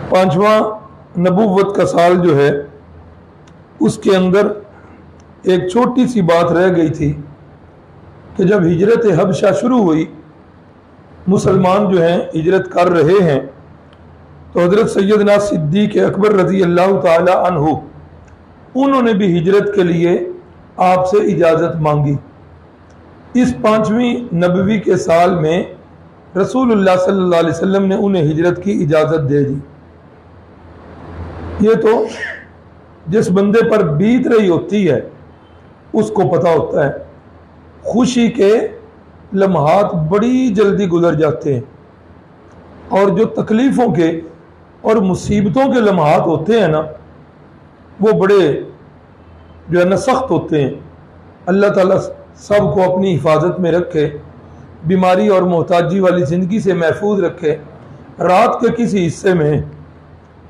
پانچواں نبوت کا سال جو ہے اس کے اندر ایک چھوٹی سی بات رہ گئی تھی کہ جب ہجرت حبشہ شروع ہوئی، مسلمان جو ہیں ہجرت کر رہے ہیں، تو حضرت سیدنا صدیق اکبر رضی اللہ تعالی عنہ انہوں نے بھی ہجرت کے لیے آپ سے اجازت مانگی۔ اس پانچویں نبوی کے سال میں رسول اللہ صلی اللہ علیہ وسلم نے انہیں ہجرت کی اجازت دے دی۔ یہ تو جس بندے پر بیت رہی ہوتی ہے اس کو پتہ ہوتا ہے، خوشی کے لمحات بڑی جلدی گزر جاتے ہیں، اور جو تکلیفوں کے اور مصیبتوں کے لمحات ہوتے ہیں نا وہ بڑے جو ہے نا سخت ہوتے ہیں۔ اللہ تعالیٰ سب کو اپنی حفاظت میں رکھے، بیماری اور محتاجی والی زندگی سے محفوظ رکھے۔ رات کے کسی حصے میں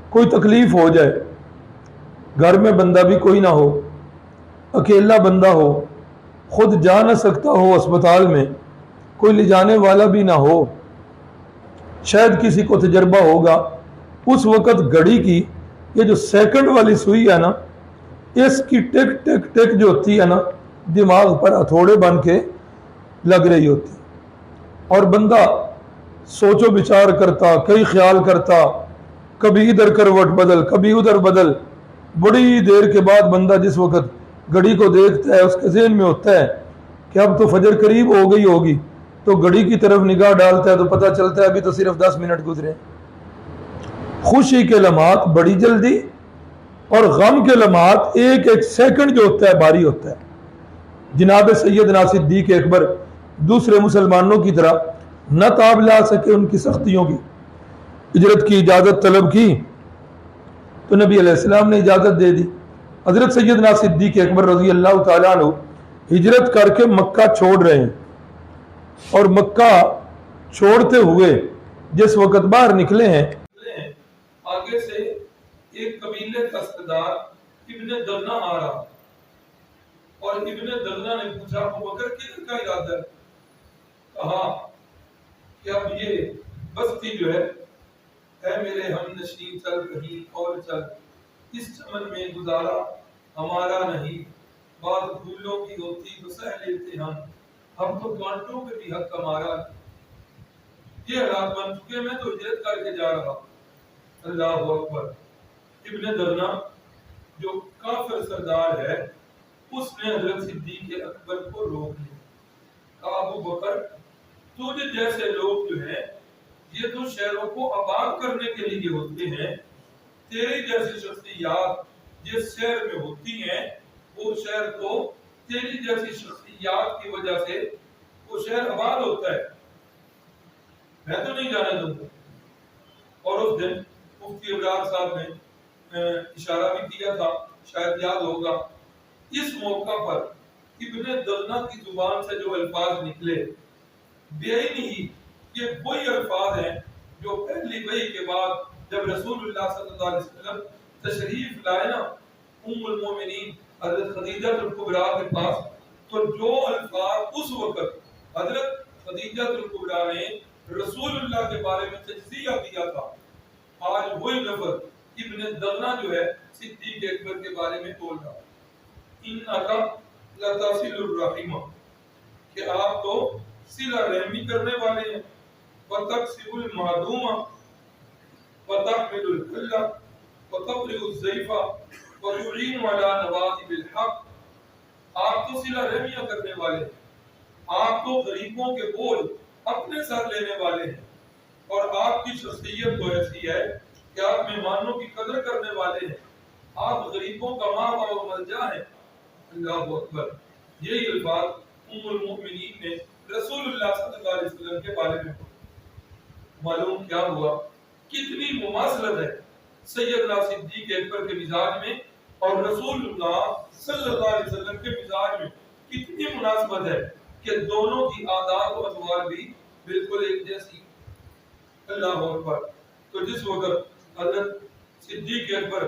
کوئی تکلیف ہو جائے، گھر میں بندہ بھی کوئی نہ ہو، اکیلا بندہ ہو، خود جا نہ سکتا ہو اسپتال میں، کوئی لے جانے والا بھی نہ ہو، شاید کسی کو تجربہ ہوگا، اس وقت گھڑی کی یہ جو سیکنڈ والی سوئی ہے نا، اس کی ٹک ٹک ٹک جو ہوتی ہے نا دماغ پر ہتھوڑے بن کے لگ رہی ہوتی، اور بندہ سوچ و بچار کرتا، کئی خیال کرتا، کبھی ادھر کروٹ بدل کبھی ادھر بدل، بڑی دیر کے بعد بندہ جس وقت گھڑی کو دیکھتا ہے اس کے ذہن میں ہوتا ہے کہ اب تو فجر قریب ہو گئی ہوگی، تو گھڑی کی طرف نگاہ ڈالتا ہے تو پتہ چلتا ہے ابھی تو صرف 10 منٹ گزرے۔ خوشی کے لمحات بڑی جلدی اور غم کے لمحات ایک ایک سیکنڈ جو ہوتا ہے بھاری ہوتا ہے۔ جناب سیدنا صدیق اکبر دوسرے مسلمانوں کی طرح نہ تاب لا سکے ان کی سختیوں کی، ہجرت کی اجازت طلب کی تو نبی علیہ السلام نے اجازت دے دی۔ حضرت سیدنا صدیق اکبر رضی اللہ تعالیٰ عنہ ہجرت کر کے مکہ چھوڑ رہے ہیں، اور مکہ چھوڑتے ہوئے جس وقت باہر نکلے ہیں، آگے سے ایک قبیلے کا سردار ابن دغنہ آ رہا، اور ابن دغنہ نے پوچھا ابو بکر کدھر کا ارادہ ہے؟ کہا کہ اب یہ بستی جو ہے اے میرے ہم نشین چل کہیں اور چل، اس چمن میں گزارا ہمارا نہیں، بات پھولوں کی ہوتی تو سہ لیتے ہم تو کانٹوں پہ بھی حق ہمارا، یہ حالات بن چکے، میں تو ہجرت کر کے جا رہا۔ اللہ اکبر۔ ابن دغنہ جو کافر سردار ہے اس نے حضرت صدیق اکبر کو روک لیا، کہا ابو بکر تجھے جیسے لوگ جو ہیں یہ تو شہروں کو آباد کرنے کے لیے ہوتے ہیں، تیری جیسی شخصیات جس شہر میں ہوتی ہیں وہ شہر تو تیری جیسی شخصیات کی وجہ سے وہ شہر آباد ہوتا ہے، میں تو نہیں جانے دوں گا۔ اور اس دن مفتی ابرار صاحب نے اشارہ بھی کیا تھا، شاید یاد ہوگا، اس موقع پر ابن دغنہ کی زبان سے جو الفاظ نکلے بے نہیں، یہ وہی الفاظ ہیں جو پہلی وحی کے بعد جب رسول اللہ صلی اللہ علیہ وسلم تشریف لائے نا ام المومنین حضرت خدیجہ الکبریٰ کے پاس، تو جو الفاظ اس وقت حضرت خدیجہ الکبریٰ نے رسول اللہ کے بارے میں تجزیہ کیا تھا، آج وہی لفظ ابن دغنہ جو ہے صدیق اکبر کے بارے میں بول رہا، انکا لتصل الرحیم، کہ آپ تو صلہ رحمی کرنے والے ہیں، وتکسب المعدوم وتحمل الکلہ وتقرئ الضیف وتعین علی نوائب الحق، آپ تو صلہ رحمیاں کرنے والے ہیں، آپ تو غریبوں کے بوجھ اپنے سر لینے والے ہیں، اور آپ کی شخصیت تو ایسی ہے کہ آپ مہمانوں کی قدر کرنے والے ہیں، آپ غریبوں کا ماں اور ملجا ہیں۔ اللہ اکبر۔ یہی الفاظ ام المؤمنین نے رسول اللہ صلی اللہ علیہ وسلم کے بارے میں معلوم کیا ہوا، کتنی مماثلت ہے سیدنا صدیق اکبر کے مزاج میں اور رسول اللہ صلی اللہ علیہ وسلم کے مزاج میں کتنی مناسبت ہے کہ دونوں کی عادات و اطوار بھی بالکل ایک جیسی۔ اللہ اکبر۔ تو جس وقت حضرت صدیق اکبر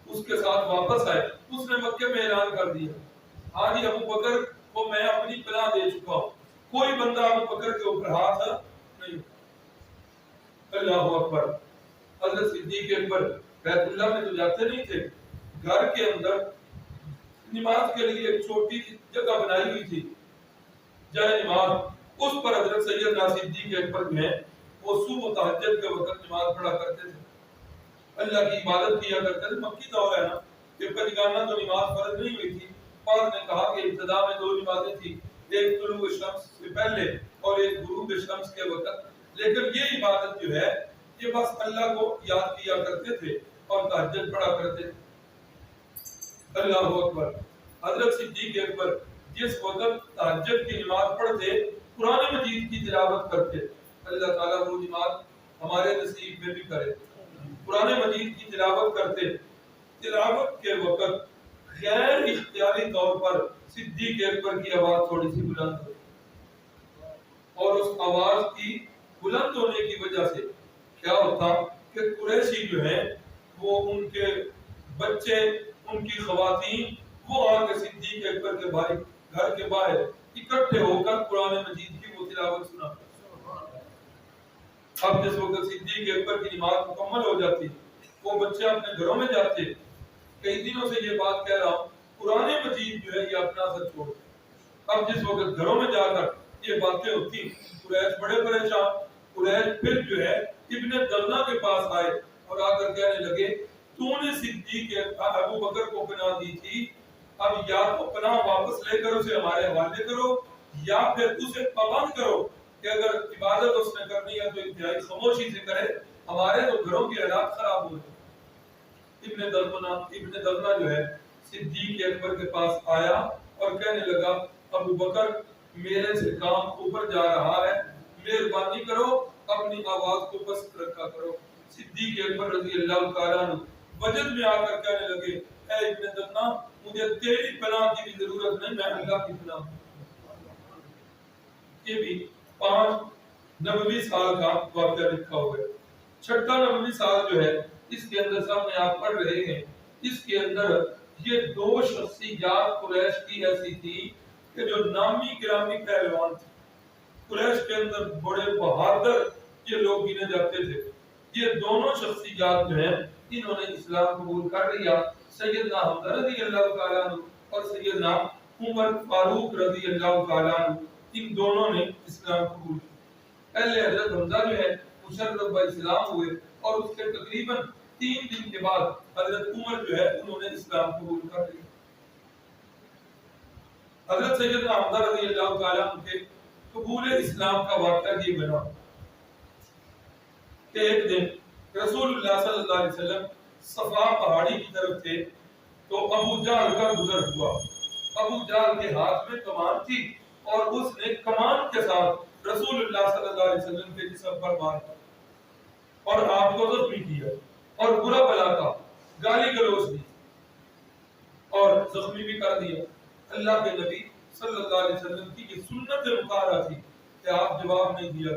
اس کے ساتھ واپس آئے، اس نے مکے میں اعلان کر دیا، ہاں جی ابو بکر کو میں اپنی پناہ دے چکا ہوں، کوئی بندہ ابو بکر کے اوپر ہاتھ نہیں۔ اللہ اکبر۔ حضرت صدیق اکبر بیت اللہ میں تو جاتے نہیں تھے، گھر کے اندر نماز کے لیے ایک چھوٹی سی جگہ بنائی ہوئی تھی جائے نماز، اس پر حضرت سیدنا صدیق اکبر جو ہے وہ صبح و تہجد کے وقت نماز پڑھا کرتے تھے، اللہ کی عبادت کیا کرتے تھے۔ مکی دور ہے نا، کہ پنجگانہ تو نماز فرض نہیں ہوئی تھی، بعض نے کہا کہ ابتدا میں 2 نمازیں تھی، ایک طلوع شمس سے پہلے اور ایک غروب شمس کے وقت، لیکن یہ عبادت جو ہے یہ بس اللہ کو یاد کیا کرتے تھے اور تہجد پڑھا کرتے تھے۔ اللہ اکبر۔ حضرت صدیق اکبر جس وقت تہجد کی نماز پڑھتے قرآن مجید کی تلاوت کرتے، اللہ تعالیٰ وہ نماز ہمارے نصیب میں بھی کرے، قرآن مجید کی تلاوت کرتے، تلاوت کے وقت غیر اختیاری طور پر صدیق اکبر کی آواز تھوڑی سی بلند ہوئی، اور اس آواز کی بلند ہونے کی وجہ سے کیا ہوتا کہ قریشی جو ہیں وہ ان کے بچے، ان کی خواتین، وہ آ کے صدیق اکبر کے بھائی گھر کے باہر اکٹھے ہو کر قرآن مجید کی وہ تلاوت سنا۔ اب جس وقت صدیق اکبر کی نماز مکمل ہو جاتی، وہ بچے اپنے گھروں میں جاتے، کئی دنوں سے یہ بات کہہ رہا ہوں، قرآن مجید جو ہے یہ اپنا اثر چھوڑ، اب جس وقت گھروں میں جا کر یہ باتیں ہوتی، قریش بڑے پریشان، قریش پھر جو ہے ابن دغنہ کے پاس آئے اور آ کر کہنے لگے تو نے صدیق ابو بکر کو پناہ دی تھی، اب یا تو پناہ واپس لے کر اسے ہمارے حوالے کرو، یا پھر اسے پابند کرو کہ اگر عبادت اس نے کرنی ہے تو انتہائی خاموشی سے کرے، ہمارے تو گھروں کی حالات خراب ہو جائے۔ ابن دغنہ جو ہے صدیق اکبر کے پاس آیا اور کہنے لگا ابو بکر میرے سے کام اوپر جا رہا ہے، مہربانی کرو اپنی آواز کو پست رکھا کرو۔ صدیق اکبر رضی اللہ تعالیٰ عنہ وجد میں آ کر کہنے لگے اے ابن دغنہ مجھے تیری پناہ کی بھی ضرورت نہیں، میں اللہ کی پناہ۔ یہ بھی 5 نبوی سال کا واقعہ لکھا ہوا ہے۔ چھٹا نبوی سال جو ہے اس کے اندر سامنے آپ پڑھ رہے ہیں، اس کے اندر یہ 2 شخصیات قریش کی ایسی تھی کہ جو نامی گرامی پہلوان تھے، قریش کے اندر بڑے بہادر یہ لوگ گنے جاتے تھے، یہ دونوں شخصیات جو ہیں انہوں نے اسلام قبول کر لیا، سیدنا حمزہ رضی اللہ تعالیٰ عنہ اور سیدنا عمر فاروق رضی اللہ تعالیٰ عنہ، ان دونوں نے اسلام قبول کیا۔ پہلے حضرت حمزہ جو ہے مشرف با اسلام ہوئے اور اس کے تقریباً 3 دن کے بعد حضرت عمر جو ہے انہوں نے اسلام قبول کر لیا۔ حضرت سیدنا حمزہ رضی اللہ تعالیٰ عنہ کے قبول اسلام کا واقعہ یہ بنا کہ ایک دن رسول اللہ صلی اللہ علیہ وسلم صفا پہاڑی کی طرف تھے تو ابو جہل کا گزر ہوا۔ ابو جہل کے ہاتھ میں کمان تھی اور اس نے کمان کے ساتھ رسول اللہ صلی اللہ علیہ وسلم کے جسم پر مارا اور آپ کو زخمی کیا اور برا بلا کا گالی گلوچ دی اور زخمی بھی کر دیا۔ اللہ کے نبی صلی اللہ علیہ وسلم کی یہ سنت مطالعہ تھی کہ آپ جواب نہیں دیا،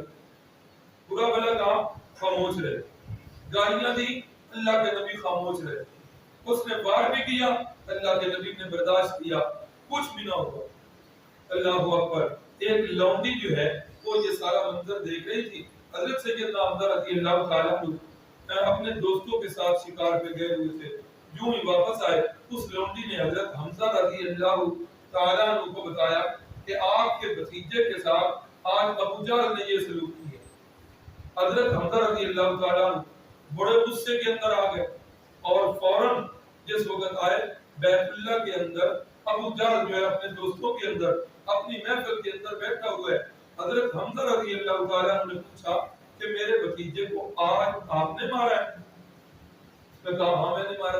برا بلا کا خاموش رہے، گالیاں دی اللہ کے نبی خاموش رہے، اس نے وار بھی کیا اللہ کے نبی نے برداشت کیا، کچھ بھی نہ ہوا۔ اللہ اکبر۔ ایک لونڈی جو ہے وہ یہ سارا منظر دیکھ رہی تھی، حضرت سیدنا حمزہ رضی اللہ تعالیٰ عنہ اپنے دوستوں کے ساتھ شکار پہ گئے ہوئے تھے، یوں ہی واپس آئے، اس لونڈی نے حضرت حمزہ رضی اللہ تعالیٰ عنہ کو بتایا کہ آپ کے بھتیجے کے ساتھ آج ابو جہل نے یہ سلوک کیا۔ حضرت حمزہ رضی اللہ تعالیٰ عنہ بڑے غصے کے اندر آ گئے اور فوراً جس وقت آئے بیت اللہ کے اندر ابو جہل جو ہے اپنے دوستوں کے اندر اپنی محفل کے اندر بیٹھا ہوا ہے، حضرت حمزہ رضی اللہ تعالیٰ عنہ نے پوچھا کہ میرے بھتیجے کو آج آپ نے مارا ہے؟ اس نے کہا ہاں میں نے مارا۔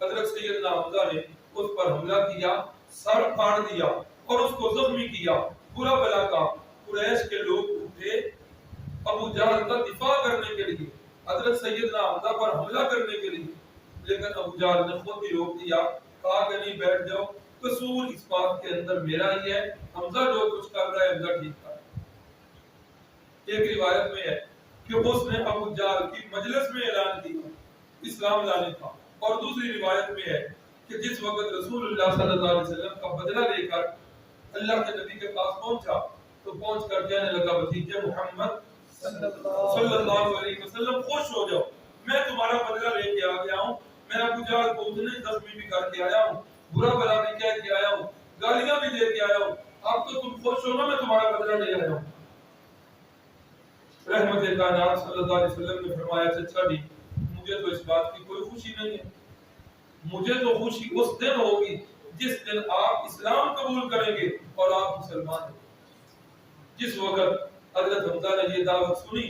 حضرت سیدنا حمزہ نے اس پر حملہ کیا، سر پھاڑ دیا اور اس کو زخمی کیا، برا بلا کا۔ قریش کے لوگ اٹھے ابو جہل کا دفاع کرنے کے لیے، حضرت سیدنا حمزہ پر حملہ کرنے کے لیے، لیکن ابو جہل نے خود ہی روک دیا، کہا کہ نہیں بیٹھ جاؤ، قصور اس بات کے اندر میرا ہی ہے، حمزہ جو کچھ کر رہا ہے حمزہ ٹھیک کر رہا ہے۔ ایک روایت میں ہے کہ اس نے ابو جہل کی مجلس میں اعلان کیا اسلام لانے کا، اور دوسری روایت میں ہے کہ جس وقت رسول اللہ صلی اللہ علیہ وسلم کا بدلہ لے کر اللہ کے نبی کے پاس پہنچا تو پہنچ کر کہنے لگا بھتیجے محمد صلی اللہ علیہ وسلم خوش ہو جاؤ، رحمت کائنات صلی اللہ علیہ وسلم نے فرمایا چچا جی مجھے تو اس بات کی کوئی خوشی نہیں ہے، مجھے تو خوشی اس دن ہوگی جس دن آپ اسلام قبول کریں گے اور آپ مسلمان ہیں۔ جس وقت حضرت حمزہ نے یہ دعوت سنی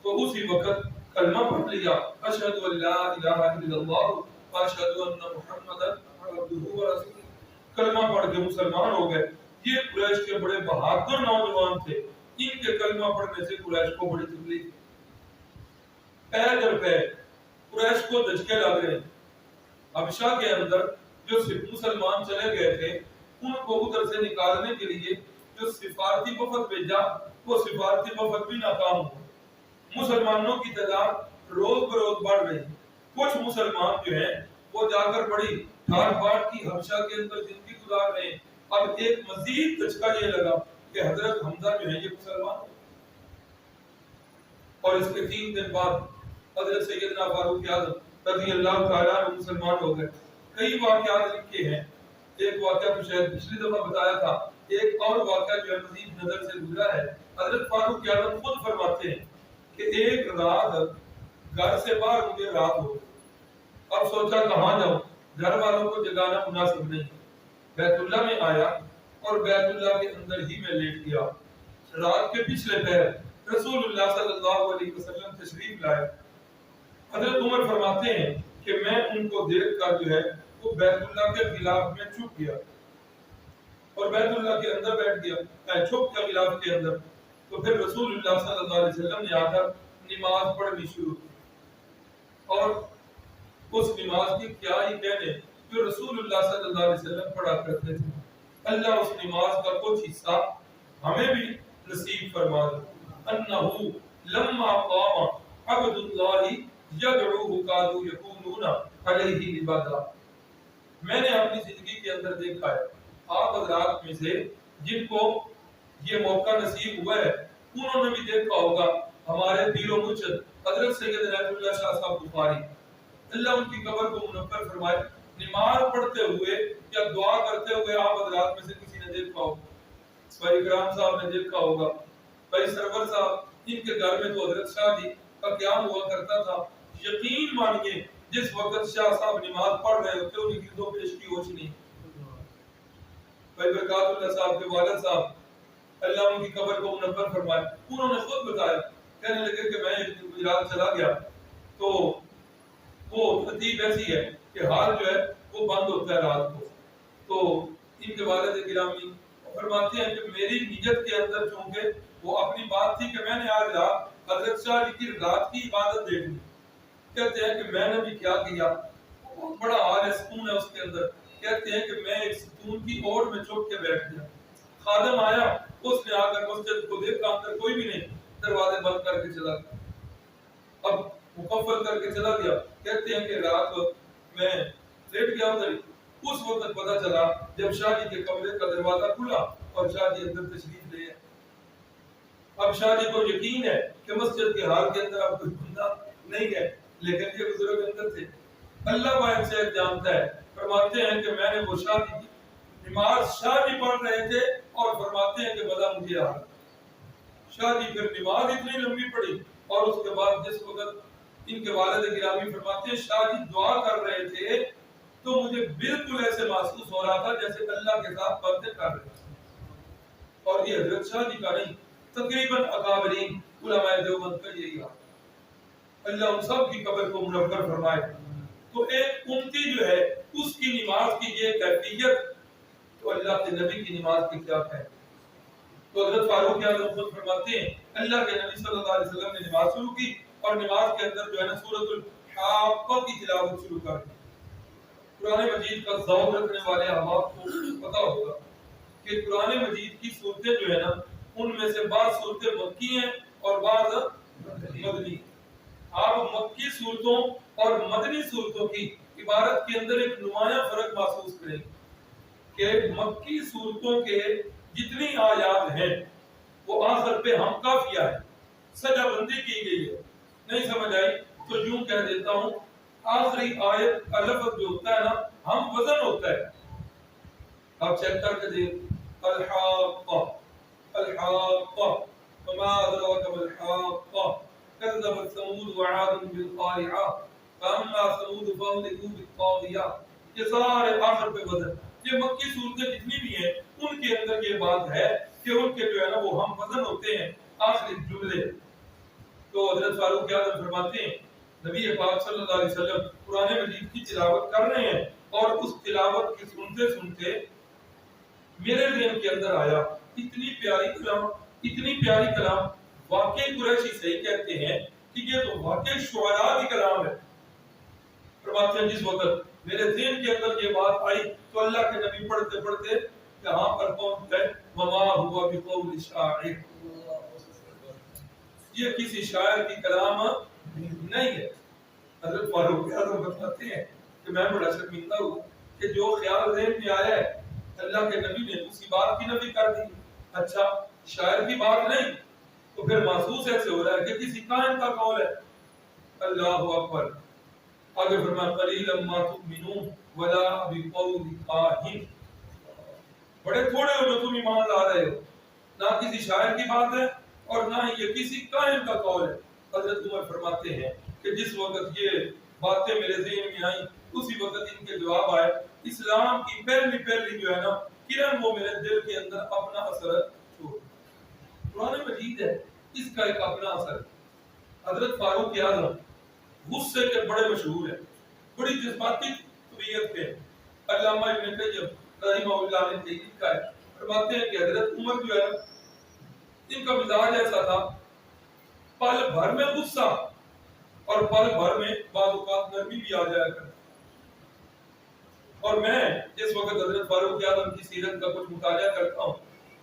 تو اسی وقت کلمہ پڑھ لیا، اشہد ان لا الہ الا اللہ واشہد ان محمدا عبدہ ورسولہ، کلمہ پڑھ کے مسلمان ہو گئے۔ یہ قریش کے بڑے بہادر نوجوان تھے، ان کے کلمہ پڑھنے سے قریش کو بڑی تکلیف، پے در پے قریش کو دھچکے لگ رہے ہیں۔ حبشہ کے اندر جو مسلمان چلے گئے تھے ان کو ادھر سے نکالنے کے لیے جو سفارتی وفد بھیجا وہ سفارتی وفد بھی ناکام ہوا۔ مسلمانوں کی تعداد روز بروز بڑھ رہی، کچھ مسلمان جو ہیں وہ جا کر بڑی ٹھاٹ باٹ کی حبشہ کے اندر زندگی گزار رہے ہیں۔ اب ایک مزید دھچکا یہ لگا کہ حضرت حمزہ جو ہے یہ مسلمان ہو، اور اس کے 3 دن بعد حضرت سیدنا فاروق اعظم رضی اللہ تعالیٰ عنہ مسلمان ہو گئے۔ کئی واقعات لکھے ہیں، ایک واقعہ تو شاید پچھلی دفعہ بتایا تھا، ایک اور واقعہ جو ہے مزید نظر سے گزرا ہے۔ حضرت فاروق اعظم خود فرماتے ہیں کہ ایک رات گھر سے باہر مجھے رات ہو، اب سوچا کہاں جاؤں، گھر والوں کو جگانا مناسب نہیں، بیت اللہ میں آیا اور بیت اللہ کے اندر ہی میں لیٹ گیا۔ رات کے پچھلے پہر رسول اللہ صلی اللہ علیہ وسلم تشریف لائے۔ حضرت عمر فرماتے ہیں کہ میں ان کو دیکھ کر جو ہے وہ بیت اللہ کے غلاف میں چھپ گیا اور بیت اللہ کے اندر بیٹھ گیا، چھپ گیا غلاف کے اندر۔ تو پھر رسول اللہ صلی اللہ علیہ وسلم نے آ کر نماز پڑھنی شروع کی، اور اس نماز کی کیا ہی کہنے جو رسول اللہ صلی اللہ علیہ وسلم پڑھا کرتے تھے۔ اللہ اس نماز کا کچھ حصہ ہمیں بھی نصیب فرما دے۔ انہو لما قام عبد اللہ یدعوہ قادوا یکونون علیہ لبادا۔ میں نے اپنی زندگی کے اندر دیکھا ہے آپ حضرات میں سے جن کو یہ موقع نصیب ہوا ہے انہوں نے بھی دیکھا ہوگا ہمارے پیر و مرشد حضرت سید عنایت اللہ شاہ صاحب بخاری اللہ ان کی قبر کو منور فرمائے، نماز پڑھتے ہوئے یا دعا کرتے ہوئے آپ حضرات میں سے کسی نے دیکھا ہوگا۔ بھائی اکرام صاحب نے دیکھا ہوگا، بھائی سرور صاحب، ان کے گھر میں تو حضرت شاہ جی کا قیام ہوا کرتا تھا۔ یقین مانیے جس وقت شاہ صاحب نماز پڑھ رہے ہوتے انہیں کی دو پیش کی ہوش نہیں۔ بھائی برکات اللہ صاحب کے والد صاحب اللہ ان کی قبر کو منور فرمائے، انہوں نے خود بتایا، کہنے لگے کہ میں ایک دن گجرات چلا گیا تو وہ ترتیب ایسی ہے کہ حال جو ہے وہ بند ہوتا ہے رات کو، تو ان کے والد گرامی فرماتے ہیں کہ میری نیت کے اندر چونکہ وہ اپنی بات تھی کہ میں نے آج رات حضرت شاہ جی کی رات کی عبادت دیکھنی، کہتے ہیں کہ میں نے بھی کیا کیا، بہت بڑا حال ہے، سکون ہے اس کے اندر۔ کہتے ہیں کہ میں ایک ستون کی اوٹ میں چھپ کے بیٹھ گیا، خادم آیا، اس نے آ کر مسجد کو دیکھا اندر کوئی بھی نہیں، دروازے بند کر کے چلا گیا، اب مقفل کر کے چلا گیا۔ کہتے ہیں کہ رات میں لیٹ گیا ادھر، اس وقت پتہ چلا جب شاہ جی کے کمرے کا دروازہ کھلا اور شاہ جی اندر تشریف لے آئے۔ اب شاہ جی کو یقین ہے کہ مسجد کے حال کے اندر اب کوئی بندہ نہیں ہے، لیکن یہ بزرگ اندر تھے۔ اللہ واحد سے جانتا ہے، فرماتے ہیں کہ میں نے وہ شاہ جی کی نماز شاہ جی پڑھ رہے تھے اور فرماتے ہیں کہ بلا مجھے آ شاہ جی پھر نماز اتنی لمبی پڑی، اور اس کے بعد جس وقت ان کے والد گرامی فرماتے ہیں شاہ جی دعا کر رہے تھے تو مجھے بالکل ایسے محسوس ہو رہا تھا جیسے اللہ کے ساتھ باتیں کر رہے تھے۔ اور یہ حضرت شاہ جی کا نہیں، تقریباً اکابرین علماء دیوبند کا یہی حال۔ اللہ ان سب کی قبر کو منور فرمائے۔ تو ایک امتی جو ہے اس کی نماز کی یہ کیفیت، تو اللہ کے نبی کی نماز کی کیا ہے۔ تو حضرت فاروق اعظم خود فرماتے ہیں اللہ کے نبی صلی اللہ علیہ وسلم نے نماز شروع کی اور نماز کے اندر جو ہے نا سورۃ الحاقہ کی تلاوت شروع کر دی۔ قرآن مجید کا ذوق رکھنے والے احباب کو پتہ ہوگا کہ قرآن مجید کی صورتیں جو ہے نا ان میں سے بعض صورتیں مکی ہیں اور بعض مدنی۔ آپ مکی صورتوں اور مدنی صورتوں کی عبارت کے اندر ایک نمایاں فرق محسوس کریں کہ مکی صورتوں کے جتنی آیات ہیں وہ آخر پہ ہم کافیہ ہے، سجا بندی کی گئی ہے۔ نہیں سمجھ آئی تو یوں کہہ دیتا ہوں، آخری آیت کا لفظ جو ہوتا ہے نا ہم وزن ہوتا ہے۔ آپ چیک کر کے دیکھ، الحاقہ الحاقہ وما أدراك ما الحاقة كذبت ثمود وعاد بالقارعة فأما ثمود فأهلكوا بالطاغية. یہ سارے آخر پہ وزن یہ مکی صورتیں جتنی بھی ہیں ان کے اندر یہ بات ہے کہ ان کے جو ہے نا وہ ہم وزن ہوتے ہیں آخری جملے. تو حضرت فاروق اعظم فرماتے ہیں نبی پاک صلی اللہ علیہ وسلم قرآن مجید کی تلاوت کر رہے ہیں اور اس تلاوت کی سنتے سنتے میرے ذہن کے اندر آیا اتنی پیاری کلام واقعی قریشی صحیح کہتے ہیں کہ یہ تو واقعی شعراء کی کلام ہے. فرماتے ہیں جس وقت میرے ذہن کے اندر یہ بات آئی تو اللہ کے نبی پڑھتے پڑھتے یہاں پر پہنچ گئے وما ہوا بقول شاعر. یہ کسی شاعر کی کلام نہیں ہے. حضرت فاروق اعظم بتاتے ہیں کہ میں بڑا شرمندہ ہوں کہ جو خیال ذہن میں آیا ہے اللہ کے نبی نے اسی بات کی نفی کر دی. اچھا شاعر کی بات نہیں تو پھر محسوس ایسے ہو رہا ہے کہ کسی کائن کا قول ہے. اللہ اکبر. آگے فرمایا قلیلا ما تؤمنون ولا بقول کاہن. بڑے تھوڑے ہو جو تم ایمان لا رہے ہو نہ کسی شاعر کی بات ہے اور نہ ہی یہ کسی کائن کا قول ہے. حضرت عمر فرماتے ہیں کہ جس وقت یہ باتیں میرے ذہن میں آئیں اسی وقت ان کے جواب آئے. اسلام کی پہلی جو ہے نا کرن وہ میرے دل کے اندر اپنا اثر چھوڑ. قرآن مجید ہے اس کا ایک اپنا اثر. حضرت فاروق اعظم غصے کے بڑے مشہور ہیں بڑی جذباتی طبیعت کے. علامہ ابن قیم رحمہ اللہ نے لکھا ہے فرماتے ہیں کہ حضرت عمر جو ہے ان کا مزاج ایسا تھا پل بھر میں غصہ اور پل بھر میں بعض اوقات نرمی بھی آ جایا کرتی. اور میں جس وقت حضرت فاروق اعظم کی سیرت کا کچھ مطالعہ کرتا ہوں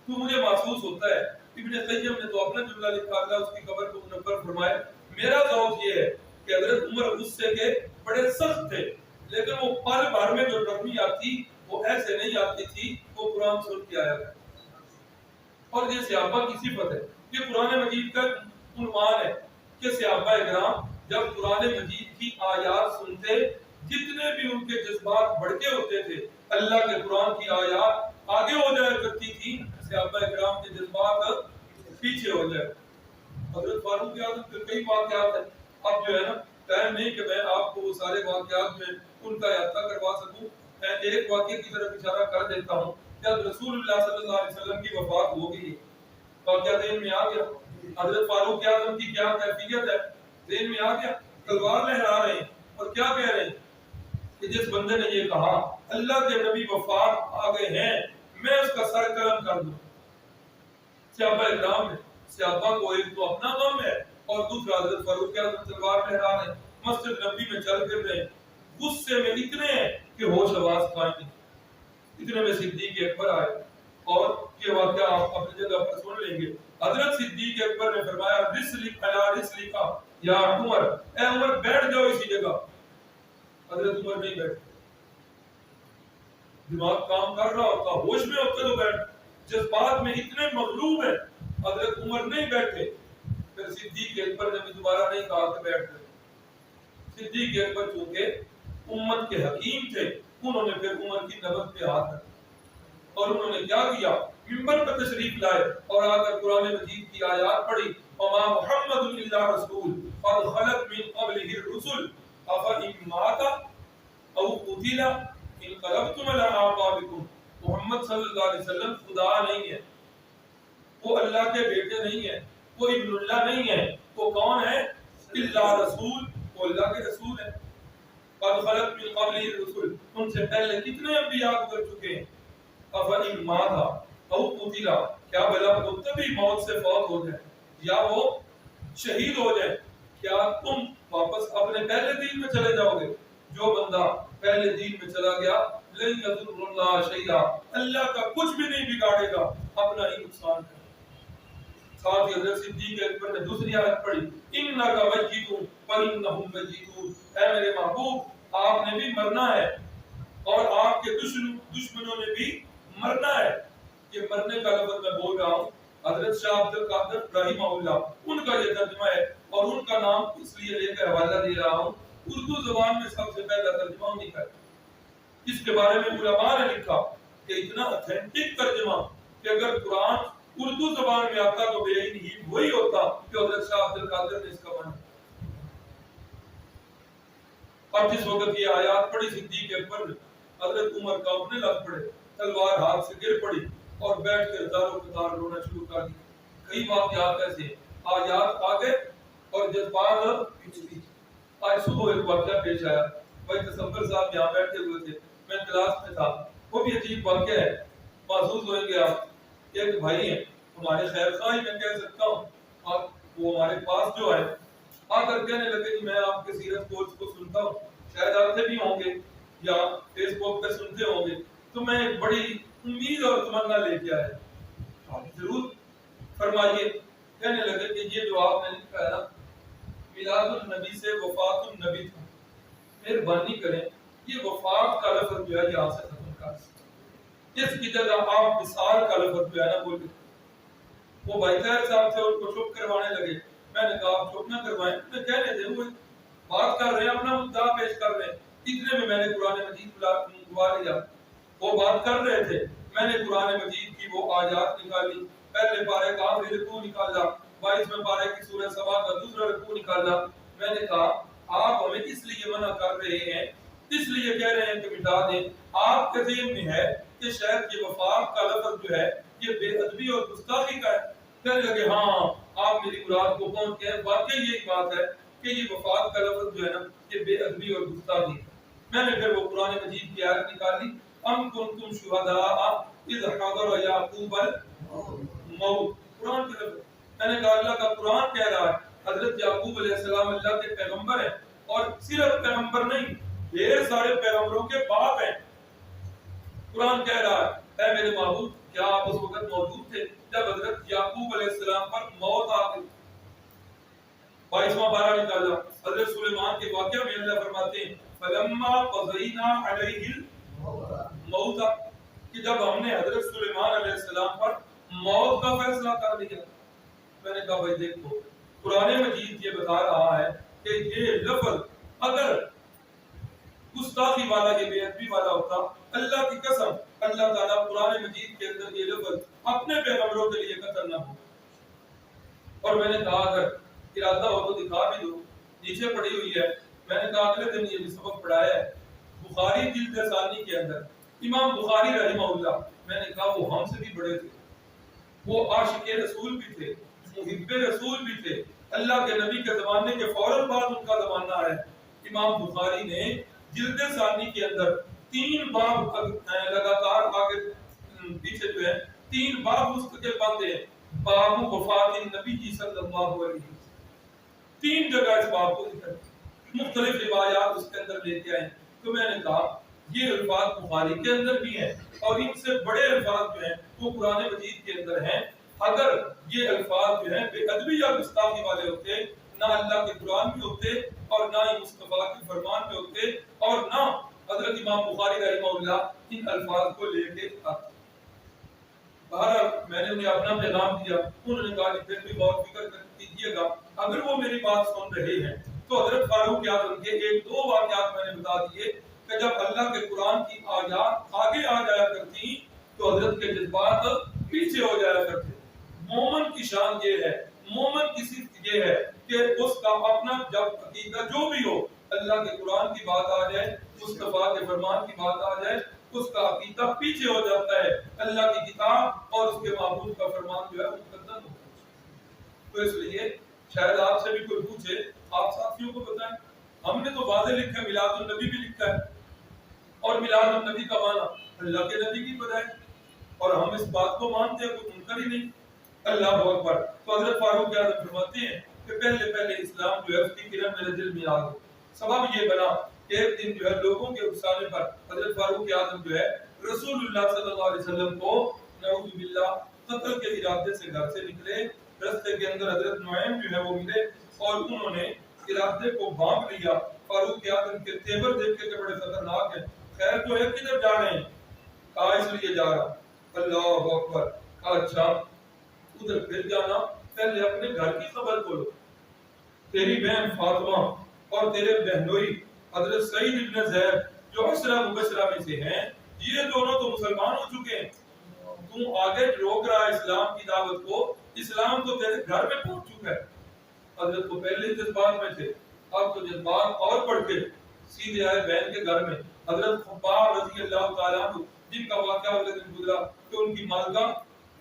تو مجھے محسوس ہوتا ہے ابن قیم نے تو اپنا جملہ لکھا اللہ اس کی قبر کو منور فرمائے. میرا ذوق یہ ہے کہ حضرت عمر غصے کے بڑے سخت تھے لیکن وہ پل بھر میں جو نرمی آتی وہ ایسے نہیں آتی تھی. وہ قرآن سن کے آیا ہے اور یہ صحابہ کی صفت ہے. یہ قرآن مجید کا عنوان ہے کہ صحابہ کرام جب قرآن مجید کی آیات سنتے جتنے بھی ان کے جذبات بڑھتے ہوتے تھے اللہ کے قرآن کی آیات آگے ہو جایا کرتی تھی صحابہ کرام کے جذبات پیچھے ہو جائے. حضرت فاروق اعظم کے کئی واقعات ہیں. اب جو ہے نا ٹائم نہیں کہ میں آپ کو وہ سارے واقعات میں ان کا احاطہ کروا سکوں. میں ایک واقعے کی طرف اشارہ کر دیتا ہوں. جب رسول اللہ صلی اللہ علیہ وسلم کی وفات ہو گئی واقعہ ذہن میں آ گیا حضرت فاروق اعظم کی کیا کیفیت ہے ذہن میں آ گیا. تلوار لہرا رہے ہیں اور کیا کہہ رہے ہیں کہ جس بندے نے یہ کہا اللہ کے نبی وفات آ گئے ہیں میں اس کا سر قلم کر دوں. صحابہ اکرام نے صحابہ کو ایک تو اپنا غم ہے اور دوسرا حضرت فاروق اعظم تلوار لہرا رہے ہیں مسجد نبی میں چل پھر رہے ہیں غصے میں اتنے ہیں کہ ہوش حواس قائم نہیں. اتنے میں صدیق اکبر آئے اور یہ واقعہ آپ اپنی جگہ پر سن لیں گے. حضرت صدیق اکبر نے فرمایا رسلک علی رسلک یا عمر اے عمر بیٹھ جاؤ اسی جگہ. حضرت عمر نہیں بیٹھے. دماغ کام کر رہا ہوتا ہوش میں ہوتے تو بیٹھ. جذبات میں اتنے مغلوب ہیں حضرت عمر نہیں بیٹھے. پھر صدیق اکبر نے بھی دوبارہ نہیں کہا کہ بیٹھ گئے. صدیق اکبر چونکہ امت کے حکیم تھے انہوں نے پھر عمر کی نبض پہ ہاتھ رکھا اور انہوں نے کیا کیا منبر پر تشریف لائے اور آ کر قرآن مجید کی آیات پڑھی وما محمد الا رسول قد خلت من قبله الرسل افإن مات او قتل انقلبتم على اعقابكم. محمد صلی اللہ علیہ وسلم خدا نہیں ہے وہ اللہ کے بیٹے نہیں ہے وہ ابن اللہ نہیں ہے. وہ کون ہے الا رسول وہ اللہ کے رسول ہے. قد خلت من قبله الرسل ان سے پہلے کتنے انبیاء گزر چکے ہیں. افإن مات او قتل کیا بلا وہ تبھی موت سے فوت ہو جائے یا وہ شہید ہو جائے کیا تم واپس اپنے پہلے دین میں چلے جاؤ گے. جو بندہ پہلے دین میں چلا گیا لن یضر اللہ شیئا اللہ کا کچھ بھی نہیں بگاڑے گا اپنا ہی نقصان ہے. ساتھ ہی حضرت صدیق اکبر نے دوسری آیت پڑھی انک میت وانہم میتون. اے میرے محبوب آپ نے بھی مرنا ہے اور آپ کے دشمنوں نے بھی مرنا ہے. یہ مرنے کا لفظ میں بول رہا ہوں حضرت شاہ عبد القادر رحمہ اللہ ان کا یہ ترجمہ ہے اور ان کا نام اس لیے لے کر حوالہ دے رہا ہوں. اردو زبان میں سب سے پہلا ترجمہ انہی کا ہے. اس کے بارے میں علماء نے لکھا کہ اتنا اتھینٹک ترجمہ کہ اگر قرآن اردو زبان میں آتا تو بے عین ہی وہی ہوتا جو حضرت شاہ عبد القادر نے اس کا مانا. اب جس وقت یہ آیات پڑھی صدیق اکبر نے، حضرت عمر کانپنے لگ پڑے، تلوار ہاتھ سے گر پڑی اور بیٹھ کر دارو قطار رونا شروع کر دی. کئی واقعات ایسے ہیں، آیات آگے اور جذبات پیچھے. آج صبح ایک واقعہ پیش آیا، بھائی تصور صاحب یہاں بیٹھے ہوئے تھے، میں کلاس میں تھا. وہ بھی عجیب واقعہ ہے، محسوس ہوئیں گے آپ. ایک بھائی ہیں ہمارے خیر خواہ ہی میں کہہ سکتا ہوں، اور وہ ہمارے پاس جو ہے آ کر کہنے لگے کہ میں آپ کے سیرت کورس کو سنتا ہوں، شاید آتے بھی ہوں گے یا فیس بک پہ سنتے ہوں گے، تو میں ایک بڑی امید اور تمنا لے کے آیا. آپ ضرور فرمائیے. کہنے لگے کہ یہ جو آپ نے لکھا ہے نا میلاد النبی سے وفات النبی تھا، مہربانی کریں یہ وفات کا لفظ جو ہے یہاں سے ختم کر دیں، اس کی جگہ آپ مثال کا لفظ جو ہے نا بولیں. وہ بھائی طاہر صاحب سے ان کو چپ کروانے لگے. میں نے کہا آپ چپ نہ کروائیں، میں کہنے دیں، وہ بات کر رہے ہیں، اپنا مدعا پیش کر رہے ہیں. اتنے میں میں نے قرآن مجید منگوا لیا. وہ بات کر رہے تھے، میں نے قرآن مجید کی وہ آیات نکالی. پہلے پارے کا آخری رکوع نکالا، 22ویں پارے کی سورہ سبا کا دوسرا رکوع نکالا. میں نے کہا آپ ہمیں اس لیے منع کر رہے ہیں، اس لیے کہہ رہے ہیں کہ مٹا دیں. آپ کے ذہن میں ہے کہ شاید یہ وفات کا لفظ جو ہے یہ بے ادبی اور گستاخی کا ہے. کہنے لگے ہاں آپ میری مراد کو پہنچ گئے، واقعی یہی بات ہے کہ یہ وفات کا لفظ جو ہے نا یہ بے ادبی اور گستاخی ہے. میں نے پھر وہ قرآن مجید کی آیت نکالی، ام کنتم شہداء اذ حضر یعقوب الموت. قرآن کے لفظ. میں نے کہا اللہ کا قرآن کہہ رہا ہے حضرت یعقوب علیہ السلام اللہ کے پیغمبر ہیں، اور صرف پیغمبر نہیں ڈھیر سارے پیغمبروں کے باپ ہیں. قرآن کہہ رہا ہے اے میرے محبوب کیا آپ اس وقت موجود تھے جب حضرت یعقوب علیہ السلام پر موت آ گئی. 22واں پارہ نکالا. حضرت سلیمان کے واقعہ میں اللہ فرماتے ہیں فلما قضینا علیہ الموت، کہ جب ہم نے حضرت سلیمان علیہ السلام پر موت کا فیصلہ کر لیا. میں نے کہا بھائی دیکھو قرآن مجید یہ بتا رہا ہے کہ یہ لفظ اگر گستاخی والا یہ بے ادبی والا ہوتا، اللہ کی قسم اللہ تعالیٰ قرآن مجید کے اندر یہ لفظ اپنے پیغمبروں کے لیے قتل نہ ہو. اور میں نے کہا اگر ارادہ ہو تو دکھا بھی دو، نیچے پڑی ہوئی ہے. میں نے کہا اگلے دن یہ بھی سبق پڑھایا ہے بخاری جلد ثانی کے اندر. امام بخاری رحمہ اللہ، میں نے کہا وہ ہم سے بھی بڑے تھے، وہ عاشق رسول بھی تھے، محب رسول بھی تھے. اللہ کے نبی کے زمانے کے فوراً بعد ان کا زمانہ ہے. امام بخاری نے جلد ثانی کے اندر 3 باب لگاتار آگے پیچھے جو ہے 3 باب مستقل باندھے ہیں. باب وفات النبی صلی اللہ علیہ وسلم، 3 جگہ اس باب کو ذکر، مختلف روایات اس کے اندر لے کے آئے. تو میں نے کہا یہ الفاظ بخاری کے اندر بھی ہیں اور ان سے بڑے الفاظ جو ہیں وہ قرآن مجید کے اندر ہیں. اگر یہ الفاظ جو ہیں بے ادبی یا گستاخی والے ہوتے، نہ اللہ کے قرآن میں ہوتے اور نہ ہی مصطفیٰ کے فرمان میں ہوتے اور نہ حضرت امام بخاری رحمہ اللہ ان الفاظ کو لے کے آتے. بہرحال میں نے انہیں اپنا پیغام دیا. انہوں نے کہا کہ پھر بھی غور فکر کیجیے گا، اگر وہ میری بات سن رہے ہیں تو حضرت فاروق اعظم کے 1-2 واقعات میں نے بتا دیے کہ جب اللہ کے قرآن کی آیات آگے آ جایا کرتی تو حضرت کے جذبات پیچھے ہو جایا کرتے. مومن کی شان یہ ہے، مومن کی صفت یہ ہے کہ اس کا اپنا جب عقیدہ جو بھی ہو، اللہ کے قرآن کی بات آ جائے، مصطفیٰ کے فرمان کی بات آ جائے، اس کا عقیدہ پیچھے ہو جاتا ہے. اللہ کی کتاب اور اس کے معبود کا فرمان جو ہے مقدم ہوتا ہے. تو اس لیے شاید آپ سے بھی کوئی پوچھے، آپ ساتھیوں کو بتائیں. ہم نے تو واضح لکھا ہے، میلاد النبی بھی لکھا ہے، اور میلاد النبی کا معنی اللہ کے نبی کی بدائے، اور ہم اس بات کو مانتے ہیں، کوئی منکر ہی نہیں. اللہ اکبر. تو حضرت فاروق اعظم فرماتے ہیں کہ پہلے اسلام جو ہے اس کی کرن میرے دل میں آ گئی. سبب یہ بنا کہ ایک دن جو ہے لوگوں کے اکسانے پر حضرت فاروق اعظم جو ہے رسول اللہ صلی اللہ علیہ وسلم کو نعوذ باللہ قتل کے ارادے سے گھر سے نکلے. رستے کے اندر حضرت نعیم جو ہے وہ ملے اور انہوں نے ارادے کو بھانپ لیا. فاروق اعظم کے تیور دیکھ کے بڑے خطرناک ہیں. خیر تو ہے کدھر جا رہے ہیں؟ کہا اس لیے جا رہا. اللہ اکبر. کہا اچھا ادھر پھر جانا، پہلے اپنے گھر کی خبر کو لو. تیری بہن فاطمہ اور تیرے بہنوئی حضرت سعید ابن زید جو عشرہ مبشرہ میں سے ہیں، یہ دونوں تو مسلمان ہو چکے ہیں. تو آگے روک رہا ہے اسلام کی دعوت کو، اسلام تو تیرے گھر میں پہنچ چکا ہے۔ حضرت کو پہلے جذبات میں تھے، اب تو جذبات اور بڑھ کے سیدھے آئے بہن کے گھر میں۔ حضرت خباب رضی اللہ تعالیٰ عنہ جن کا واقعہ اگلے دن گزرا کہ ان کی مالکہ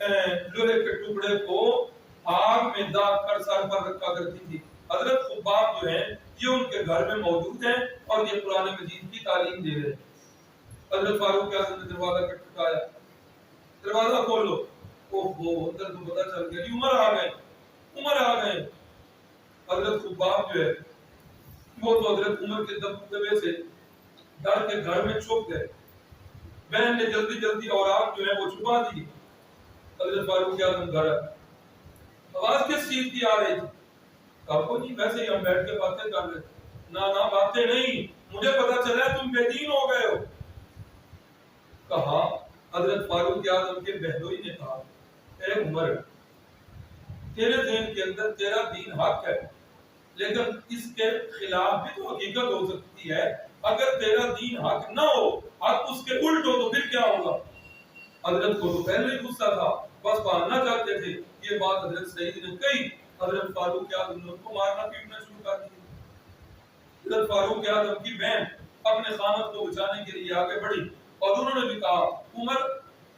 لوہے کے ٹکڑے کو آگ میں داغ کر سر پر رکھا کرتی تھی۔ حضرت خباب جو ہیں یہ ان کے گھر میں موجود ہیں اور یہ قرآن مجید کی تعلیم دے رہے ہیں۔ حضرت فاروق اعظم نے دروازہ کھٹکھٹایا، دروازہ کھولو۔ اوہو اندر تو پتہ چل گیا کہ عمر آ گئے، عمر آ گئے۔ حضرت خباب جو ہے وہ تو حضرت عمر کے دبدبے سے ڈر کے گھر میں چھپ گئے۔ بہن نے جلدی جلدی اوراق جو ہے وہ چھپا دی۔ حضرت فاروق اعظم گھر آئے، آواز کس چیز کی آ رہی تھی؟ کہا کو نہیں، ویسے ہی ہم بیٹھ کے باتیں کر رہے تھے۔ نہ باتیں نہیں، مجھے پتا چلا تم بے دین ہو گئے ہو۔ کہا حضرت فاروق اعظم کے بہنوئی نے کہا اے عمر، تیرے ذہن کے اندر تیرا دین حق ہے، لیکن اس کے خلاف بھی تو حقیقت ہو سکتی ہے۔ اگر تیرا دین حق نہ ہو، حق اس کے الٹ ہو تو پھر کیا ہوگا؟ حضرت کو تو پہلے ہی غصہ تھا، بس بہانا چاہتے تھے۔ یہ بات حضرت سعید نے کہی، حضرت فاروق اعظم نے ان کو مارنا پیٹنا شروع کر دیا۔ حضرت فاروق اعظم کی بہن اپنے خامد کو بچانے کے لیے آگے بڑھی اور انہوں نے بھی کہا عمر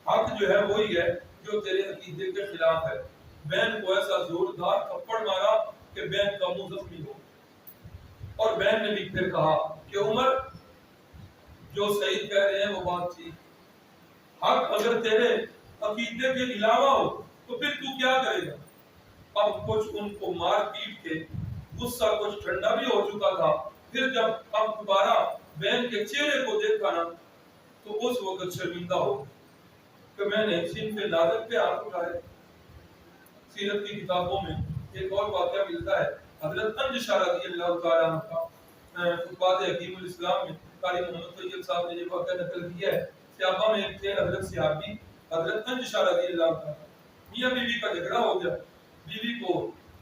حق جو ہے وہی ہے جو تیرے عقیدے کے خلاف ہے۔ بہن کو ایسا زوردار تھپڑ مارا کہ بہن کا منہ زخمی ہو، اور بہن نے بھی پھر کہا کہ عمر جو سعید کہہ رہے ہیں وہ بات تھی، حق اگر تیرے عقیدے کے علاوہ ہو تو پھر تو کیا کرے گا؟ اب کچھ ان کو مار پیٹ کے غصہ کچھ ٹھنڈا بھی ہو چکا تھا۔ پھر جب اب دوبارہ بہن کے چہرے کو دیکھا نا تو اس وقت شرمندہ ہو کہ میں نے صنف نازک پہ ہاتھ اٹھائے۔ سیرت کی کتابوں میں ایک اور واقعہ ملتا ہے، حضرت انجشہ رضی اللہ تعالیٰ عنہ کا خطبات حکیم الاسلام میں قاری محمد طیب صاحب نے یہ واقعہ نقل کیا ہے۔ صحابہ میں ایک تھے حضرت صحابی حضرت انجشہ رضی اللہ تعالیٰ، میاں بیوی کا جھگڑا ہو گیا، بیوی کو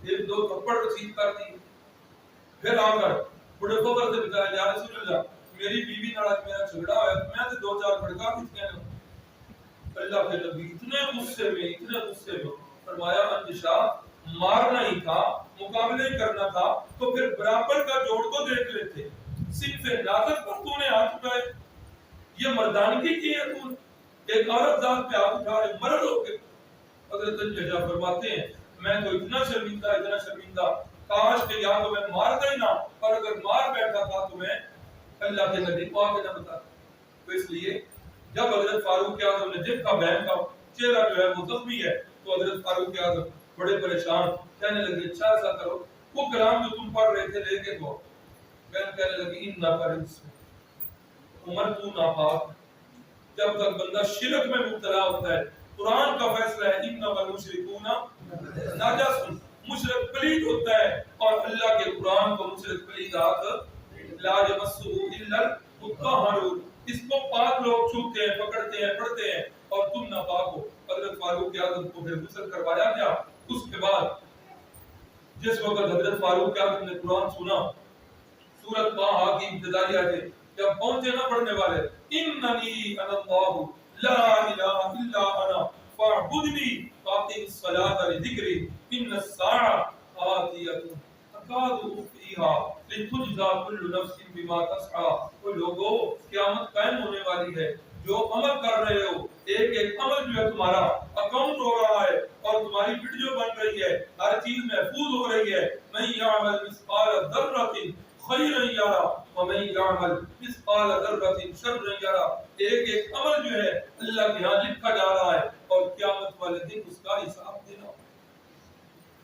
ایک دو تھپڑ رسید کر دی، پھر آ کر بڑے فخر سے بتایا یا رسول اللہ میری بیوی نال میرا جھگڑا ہوا ہے، میں تو دو چار کھڑکا کچھ کہنا۔ اللہ کے نبی اتنے غصے میں فرمایا انجشہ مارنا ہی تھا، مقابلے کرنا تھا تو پھر برابر کا جوڑ کو دیکھ لیتے، صرف نازک پر تو نے ہاتھ اٹھائے، یہ مردانگی کی ہے تو ایک عورت ذات پہ ہاتھ اٹھا رہے مرد ہو کے۔ حضرت انجشہ فرماتے ہیں میں تو اتنا شرمندہ کاش کہ یا تو میں مارتا ہی نہ، اور اگر مار بیٹھا تھا تو میں اللہ کے نبی کو آگے نہ بتا۔ تو اس لیے جب حضرت فاروق اعظم نے دیکھا بہن کا چہرہ جو ہے وہ زخمی ہے تو حضرت فاروق اعظم بڑے پریشان، کہنے لگے اچھا ایسا کرو وہ کلام جو تم پڑھ رہے تھے لے کے دو۔ بہن کہنے لگی ان ناپرس عمر تو ناپاک، جب تک بندہ شرک میں مبتلا ہوتا ہے قرآن کا فیصلہ ہے انما المشرکون نجس، مشرک پلید ہوتا ہے، اور اللہ کے قرآن کو مشرک پلید ہاتھ لا یمسہ الا المطہرون، اس کو پاک لوگ چھوتے ہیں پکڑتے ہیں پڑھتے ہیں، اور تم ناپاک ہو۔ حضرت فاروق اعظم کو پھر غسل کروایا گیا۔ اس کے بعد جس وقت حضرت فاروق اعظم نے قرآن سنا، سورۃ طٰہٰ کی ابتدائی آیتیں جب پہنچے نہ پڑھنے والے اننی انا اللہ لا الہ الا انا فاعبدنی واقم الصلاۃ لذکری ان الساعۃ آتیۃ اکاد اخفیها لتجزی کل نفس بما تسعی۔ وہ لوگوں قیامت قائم ہونے والی ہے، جو عمل کر رہے ہو ایک ایک عمل جو ہے تمہارا اکاؤنٹ ہو رہا ہے اور تمہاری ویڈیو بن رہی ہے، ہر چیز محفوظ ہو رہی ہے۔ من یعمل مثقال ذرۃ خیرا یرا ومن یعمل مثقال ذرۃ شرا یرا۔ ایک ایک عمل جو ہے اللہ کے ہاں لکھا جا رہا ہے اور قیامت والے دن اس کا حساب دینا۔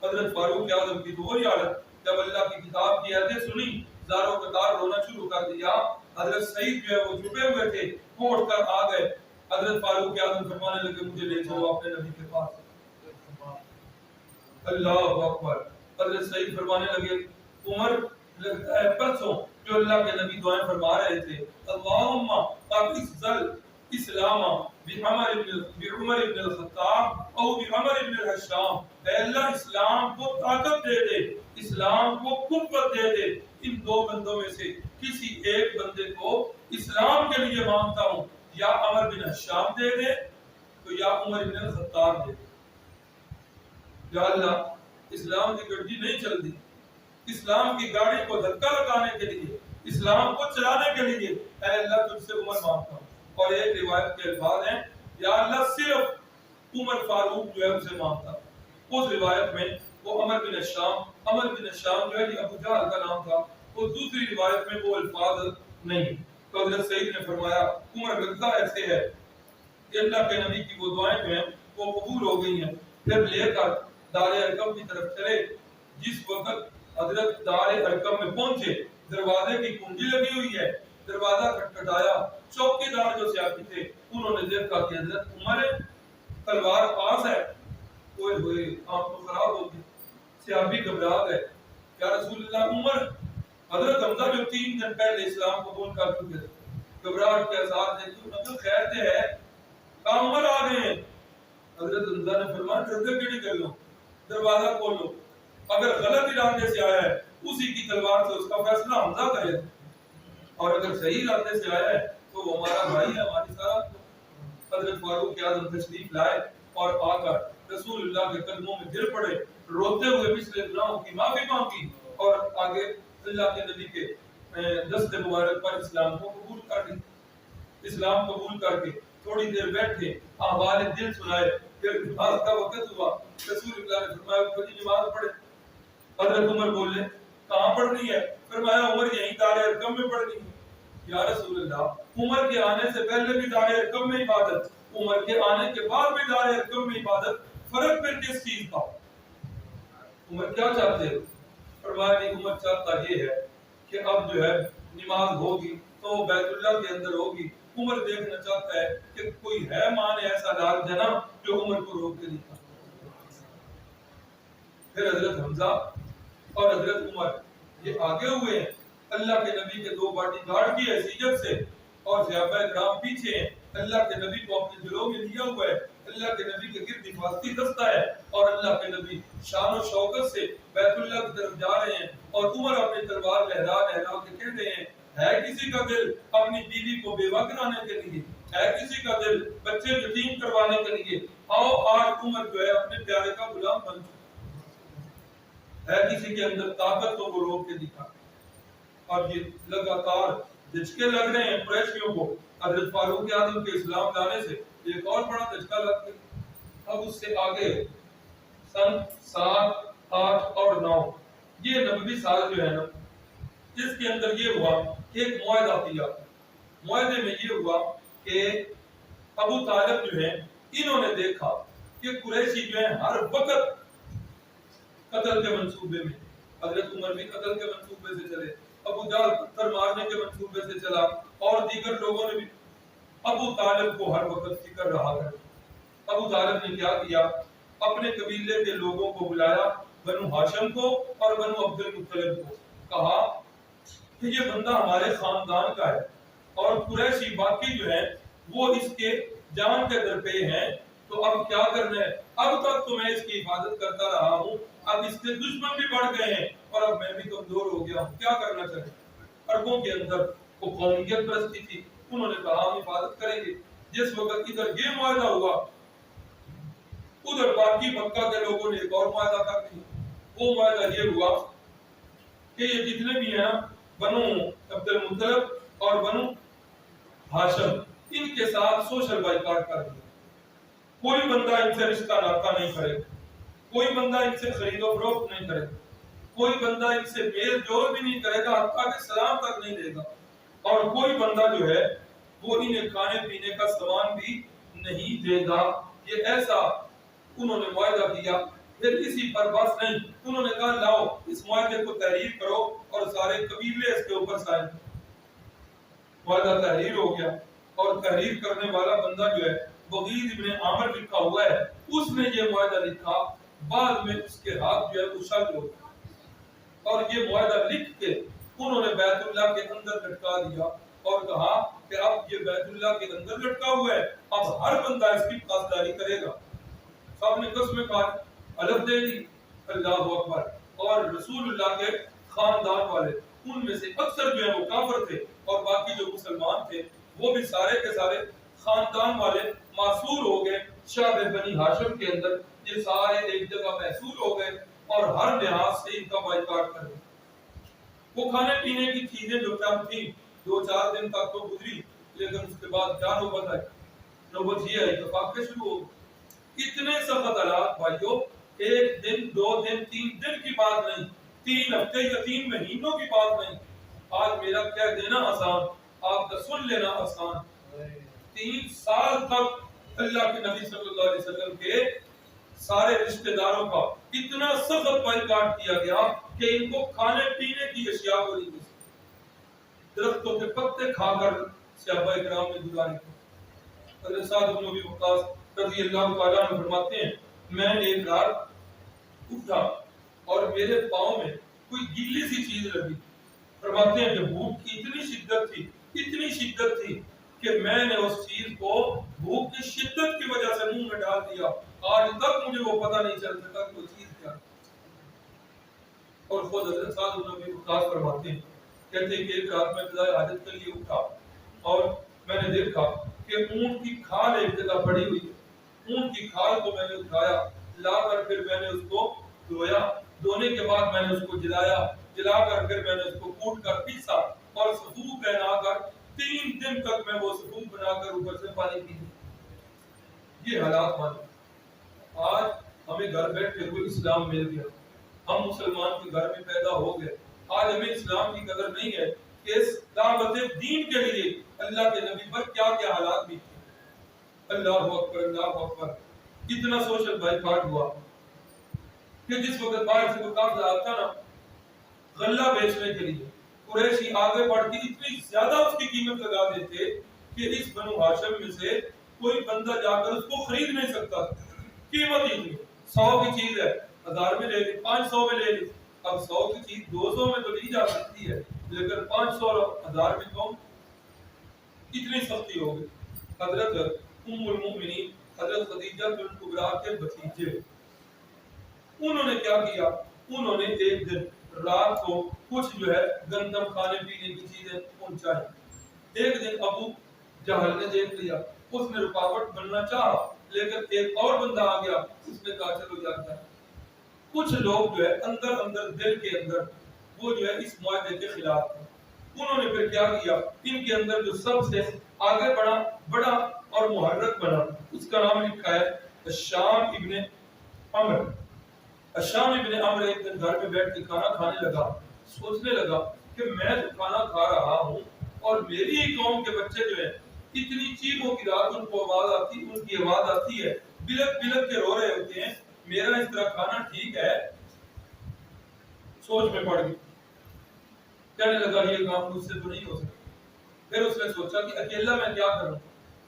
حضرت فاروق اعظم کی تو وہی حالت، جب اللہ کی کتاب کی آیتیں سنی زاروں قطار رونا شروع کر دیا۔ حضرت سعید جو ہے وہ چھپے ہوئے تھے، وہ اٹھ کر آ گئے۔ حضرت فاروق اعظم فرمانے لگے مجھے لے جاؤ اپنے نبی کے پاس۔ اللہ اکبر۔ حضرت سعید فرمانے لگے عمر لگتا ہے پرسوں جو اللہ کے نبی دعائیں فرما رہے تھے، اللہم اعز اسلام بعمر ابن الخطاب او بعمر ابن الحشام، اے اللہ اسلام کو طاقت دے دے، اسلام کو قوت دے دے۔ ان دو بندوں میں سے کسی ایک بندے کو اسلام کے لیے مانگتا ہوں، یا عمر بن حشام دے دے تو یا عمر ابن الخطاب دے دے۔ یا اللہ اسلام کی گڈی نہیں چل دی، اسلام کی گاڑی کو دھکا لگانے کے لیے، اسلام کو چلانے کے لیے اے اللہ تجھ سے عمر مانگتا ہوں۔ اور ایک روایت کے الفاظ ہیں یا اللہ صرف عمر فاروق جو ہے اسے مانگتا۔ اس روایت میں وہ عمر بن الشام جو ہے یہ ابو جہل کا نام تھا، وہ دوسری روایت میں وہ الفاظ نہیں۔ تو حضرت سعید نے فرمایا عمر لگتا ایسے ہے کہ اللہ کے نبی کی وہ دعائیں جو ہیں وہ قبول ہو گئی ہیں۔ پھر لے کر دار ارقم کی طرف چلے۔ جس وقت حضرت دار ارقم میں پہنچے دروازے کی کنجی لگی ہوئی ہے، دروازہ کھٹکھٹایا، چوکی دار جو سیاسی تھے انہوں نے دیکھا کہ حضرت عمر تلوار پاس ہے۔ ہوئے ہوئے آپ کو خراب ہو گئی، صحابی گھبرا گئے، یا رسول اللہ عمر حضرت حمزہ جو 3 دن پہلے اسلام قبول کر چکے تھے، گھبراہٹ کے احساس سے کیوں خیر سے ہے کہاں عمر آ گئے ہیں۔ حضرت حمزہ نے فرمایا ڈرتے کیڑی کر لو، دروازہ کھولو، اگر غلط ارادے سے آیا ہے اسی کی تلوار سے اس کا فیصلہ حمزہ کرے، اور اگر صحیح ارادے سے آیا ہے تو وہ ہمارا بھائی ہے، ہماری سارا۔ حضرت فاروق اعظم تشریف لائے اور آ کر رسول اللہ کے قدموں میں گر پڑے، روتے ہوئے پچھلے گناہوں کی معافی مانگی اور آگے اللہ کے نبی کے دست مبارک پر اسلام کو قبول کر لی۔ اسلام قبول کر کے تھوڑی دیر بیٹھے، احوال دل سنائے، پھر نماز کا وقت ہوا، رسول اللہ نے فرمایا کہ نماز پڑھے۔ حضرت عمر بولے کہاں پڑھنی ہے؟ فرمایا عمر یہیں دار ارقم میں پڑھنی ہے۔ یا رسول اللہ عمر کے آنے سے پہلے بھی دار ارقم میں عبادت، عمر کے آنے کے بعد بھی دار ارقم میں عبادت، فرق پھر کس چیز کا؟ عمر کیا چاہتے ہیں؟ فرمایا نہیں عمر چاہتا یہ ہے کہ اب جو ہے نماز ہوگی تو بیت اللہ کے اندر ہوگی۔ عمر دیکھنا چاہتا ہے کہ کوئی ہے ماں نے ایسا لال جنا جو عمر کو روک کے نہیں۔ پھر حضرت حمزہ اور حضرت عمر یہ آگے ہوئے ہیں اللہ کے نبی کے 2 باڈی گارڈ کی حیثیت سے، اور صحابہ کرام پیچھے ہیں۔ اللہ کے نبی کو اپنے دلوں میں لیا ہوا ہے، اللہ کے نبی کے گرد حفاظتی دستہ ہے، اور اللہ کے نبی شان و شوکت سے بیت اللہ کی طرف جا رہے ہیں، اور عمر اپنی تلوار لہرا لہرا کے کہہ رہے ہیں ہے کسی کا دل اپنی بیوی کو بیوہ کرانے کے لیے، ہے کسی کا دل بچے یتیم کروانے کے لیے، آؤ آج عمر جو ہے اپنے پیارے کا غلام بن چکا ہے، کسی کے اندر طاقت تو وہ روک کے دکھا۔ اور یہ لگاتار دھچکے لگ رہے ہیں قریشیوں کو حضرت فاروق اعظم کے اسلام لانے سے، ایک اور بڑا دھچکا لگ گیا۔ اب اس سے آگے سن 7، 8 اور 9 یہ نبوی سال جو ہے نا، اس کے اندر یہ ہوا کہ ایک معاہدہ کیا۔ معاہدے میں یہ ہوا کہ ابو طالب جو ہیں انہوں نے دیکھا کہ قریشی جو ہیں ہر وقت قتل کے منصوبے میں، حضرت عمر بھی قتل کے منصوبے سے چلے، ابو جہل پتھر مارنے کے منصوبے سے چلا، اور دیگر لوگوں نے بھی ابو طالب کو ہر وقت فکر رہا کر۔ ابو طالب نے کیا کیا؟ اپنے قبیلے کے لوگوں کو بلایا، بنو ہاشم کو اور بنو عبد المطلب کو، کہا کہ یہ بندہ ہمارے خاندان کا ہے اور قریشی باقی جو ہیں وہ اس کے جان کے در پہ ہیں، تو اب کیا کرنا ہے؟ اب تک تو میں اس کی حفاظت کرتا رہا ہوں، اب اس کے دشمن بھی بڑھ گئے ہیں اور اب میں بھی کمزور ہو گیا ہوں، کیا کرنا چاہیے؟ عربوں کے اندر وہ قومیت پرستی تھی، انہوں نے کہا ہم حفاظت کریں گے۔ جس وقت ادھر یہ معاہدہ ہوا، ادھر باقی مکہ کے لوگوں نے ایک اور معاہدہ کر دیا۔ وہ معاہدہ یہ ہوا کہ یہ جتنے بھی ہیں بنو عبد المطلب اور بنو ہاشم، ان کے ساتھ سوشل بائیکاٹ کر دیا، کوئی بندہ ان سے رشتہ ناطہ نہیں کرے، کوئی بندہ ان سے خرید و فروخت نہیں کرے، کوئی بندہ ان سے میل جول بھی نہیں کرے گا، حتیٰ کہ سلام تک نہیں دے گا، اور کوئی بندہ جو ہے وہ انہیں کھانے پینے کا سامان بھی نہیں دے گا۔ یہ ایسا انہوں نے معاہدہ کیا۔ پھر اسی پر بس نہیں، انہوں نے کہا لاؤ اس معاہدے کو تحریر کرو اور سارے قبیلے اس کے اوپر سائن۔ معاہدہ تحریر ہو گیا، اور تحریر کرنے والا بندہ جو ہے بغید ابن عامر لکھا ہوا ہے، اس نے یہ معاہدہ لکھا، بعد میں اس کے ہاتھ جو ہے وہ شل ہو گیا، اور یہ معاہدہ لکھ کے انہوں نے بیت اللہ کے اندر لٹکا دیا اور کہا کہ اب یہ بیت اللہ کے اندر لٹکا ہوا ہے، اب ہر بندہ اس کی پاسداری کرے گا۔ سب نے قسمیں کھا الف دے دی، اللہ اکبر، اور رسول اللہ کے خاندان والے ان میں سے اکثر جو ہیں وہ کافر تھے، اور باقی جو مسلمان تھے وہ بھی سارے کے سارے خاندان والے معصور ہو گئے، شعب بنی ہاشم کے اندر یہ سارے ایک جگہ محصور ہو گئے اور ہر لحاظ سے ان کا بائیکاٹ کر دیا۔ وہ کھانے پینے کی چیزیں جو کم تھی 2-4 دن تک تو گزری، لیکن اس کے بعد کیا نوبت آئی؟ نوبت یہ آئی کہ فاقے شروع ہو گئے۔ اتنے سخت حالات بھائیو، 1 دن 2 دن 3 دن کی بات نہیں، 3 ہفتے یا 3 مہینوں کی بات نہیں۔ آج میرا کہہ دینا آسان، آپ کا سن لینا آسان۔ 3 سال تک اللہ کے نبی صلی اللہ علیہ وسلم کے سارے رشتہ داروں کا اتنا سخت بائیکاٹ کیا گیا کہ ان کو کھانے پینے کی اشیاء کو نہیں مل سکتی۔ درختوں کے پتے کھا کر صحابہ کرام نے گزارے۔ حضرت سعد بن ابی وقاص رضی اللہ تعالیٰ عنہ فرماتے ہیں میں ایک رات اٹھا اور میرے پاؤں میں کوئی گیلی سی چیز لگی۔ فرماتے ہیں کہ بھوک کی اتنی شدت تھی کہ میں نے اس چیز کو بھوک کی شدت کی وجہ سے منہ میں ڈال دیا۔ آج تک مجھے وہ پتہ نہیں چل سکا کہ وہ چیز کیا۔ اور خود حضرت سعد بن ابی وقاص فرماتے ہیں، کہتے ہیں کہ ایک رات میں قضاء حاجت کے لیے اٹھا اور میں نے دیکھا کہ اونٹ کی کھال ایک جگہ پڑی ہوئی ہے۔ اونٹ کی کھال کو میں نے اٹھایا، لا کر پھر میں نے اس کو دھویا، دھونے کے بعد میں نے اس کو جلا کر پھر میں نے اس کو کوٹ کر پیسا اور صفوف بنا کر 3 دن تک میں وہ صفوف بنا کر اوپر سے پانی پی لیا۔ یہ حالات مانے آج ہمیں گھر بیٹھے ہوئے اسلام مل گیا، ہم مسلمان کے گھر میں پیدا ہو گئے۔ آج ہمیں اسلام کی قدر نہیں ہے کہ اس دعوت دین کے لیے اللہ کے نبی پر کیا کیا حالات بھی تھے۔ اللہ اکبر اللہ اکبر۔ کتنا سوشل بائیکاٹ ہوا کہ جس وقت باہر سے کوئی قافلہ آتا نا غلہ بیچنے کے لیے، قریشی آگے بڑھ کے اتنی زیادہ اس کی قیمت لگا دیتے کہ اس بنو ہاشم میں سے کوئی بندہ جا کر اس کو خرید نہیں سکتا۔ قیمت ہی نہیں، 100 کی چیز ہے 1000 میں لے لی، 500 میں لے لی۔ اب 100 کی چیز 200 میں تو لی جا سکتی ہے، لیکن 500 اور 1000 میں تو اتنی سختی ہو گئی۔ حضرت ام المؤمنین حضرت خدیجہ بنت کبریٰ کے بھتیجے انہوں نے کیا کیا؟ انہوں نے ایک دن رات کو کچھ جو ہے گندم کھانے پینے کی چیزیں پہنچائی۔ ایک دن ابو جہل نے دیکھ لیا، اس نے رکاوٹ بننا چاہا، لیکن ایک اور بندہ آ گیا، اس نے کہا چلو جاتا ہے۔ کچھ لوگ جو ہے اندر دل کے اندر وہ جو ہے اس معاہدے کے خلاف تھے۔ انہوں نے پھر کیا کیا؟ ان کے اندر جو سب سے آگے بڑا اور محرک بنا، اس کا نام لکھا ہے الشام ابن عمر۔ الشام ابن عمر ایک دن گھر میں بیٹھ کے کھانا کھانے لگا، سوچنے لگا کہ میں جو کھانا کھا رہا ہوں اور میری ہی قوم کے بچے جو ہیں اتنی چیخوں کی رات ان کو ان کی آواز آتی ہے، بلک بلک کے رو رہے ہوتے ہیں، میرا اس طرح کھانا ٹھیک ہے؟ سوچ میں پڑ گئی، کہنے لگا یہ کام مجھ سے تو نہیں ہو سکتا۔ پھر اس نے سوچا کہ اکیلا میں کیا کروں،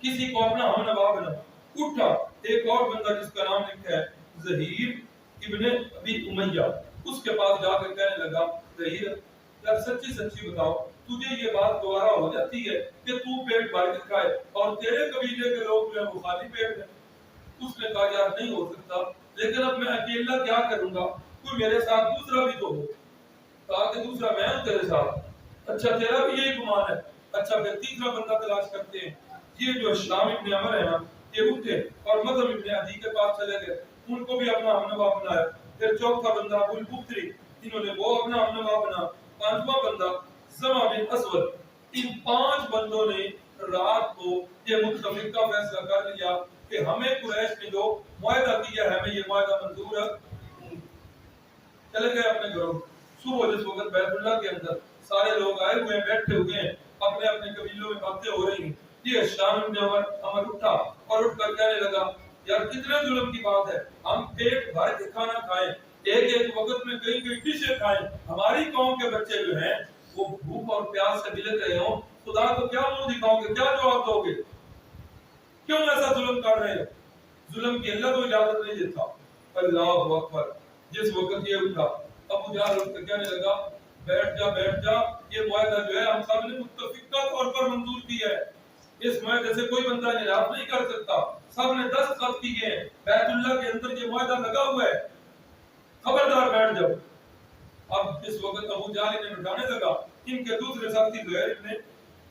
کسی کو اپنا ہم نوا بناؤں۔ اٹھا ایک اور بندہ جس کا نام لکھا ہے زہیر ابن ابی امیہ، اس کے پاس جا کر کہنے لگا زہیر یار سچی بتاؤ، تجھے یہ بات گوارا ہو جاتی ہے کہ تو پیٹ بھر کے کھائے اور تیرے قبیلے کے لوگ جو ہیں وہ خالی پیٹ ہیں؟ اس نے کہا یار نہیں ہو سکتا، لیکن اب میں اکیلا کیا کروں گا، کوئی میرے ساتھ دوسرا بھی تو ہو۔ کہا کہ دوسرا میں ہوں تیرے ساتھ۔ اچھا تیرا بھی یہی گمان ہے؟ اچھا پھر تیسرا بندہ تلاش کرتے ہیں۔ یہ جو شام ابن عمر ہے نا، یہ اٹھے اور مظہر ابن عدی کے پاس چلے گئے، ان کو بھی اپنا ہمنوا بنایا۔ پھر چوتھا بندہ ابو البختری، انہوں نے وہ اپنا ہمنوا بنا۔ پانچواں بندہ زمع بن اسود۔ ان 5 بندوں نے رات کو یہ متفقہ فیصلہ کر لیا کہ ہمیں قریش نے جو معاہدہ کیا ہے ہمیں یہ معاہدہ منظور ہے۔ چلے گئے اپنے گھروں۔ صبح جس وقت بیت اللہ کے اندر سارے لوگ آئے ہوئے ہیں، بیٹھے ہوئے ہیں، اپنے اپنے قبیلوں میں باتیں ہو رہی ہیں، یہ شام ابن عمر اٹھا اور اٹھ کر کہنے لگا یار کتنے ظلم کی بات ہے، ہم پیٹ بھر کے کھانا کھائیں، ایک وقت میں کئی ڈشیں کھائیں، ہماری قوم کے بچے جو ہیں وہ بھوک اور پیاس سے بلک رہے ہوں، خدا کو کیا منہ دکھاؤ گے، کیا جواب دو گے؟ کیوں ایسا ظلم کر رہے ہیں؟ ظلم کی اللہ تو اجازت نہیں دیتا۔ اللہ اکبر۔ جس وقت یہ اٹھا ابو جہل اٹھ کر کہنے لگا بیٹھ جا، یہ معاہدہ جو ہے ہم سب نے متفقہ طور پر منظور کیا ہے، اس معاہدے سے کوئی بندہ انحراف نہیں کر سکتا، سب نے دستخط کیے ہیں، بیت اللہ کے اندر یہ معاہدہ لگا ہوا ہے، خبردار بیٹھ جاؤ۔ اب اس وقت ابو جہل انہیں بٹھانے لگا، ان کے دوسرے ساتھی زہیر ابن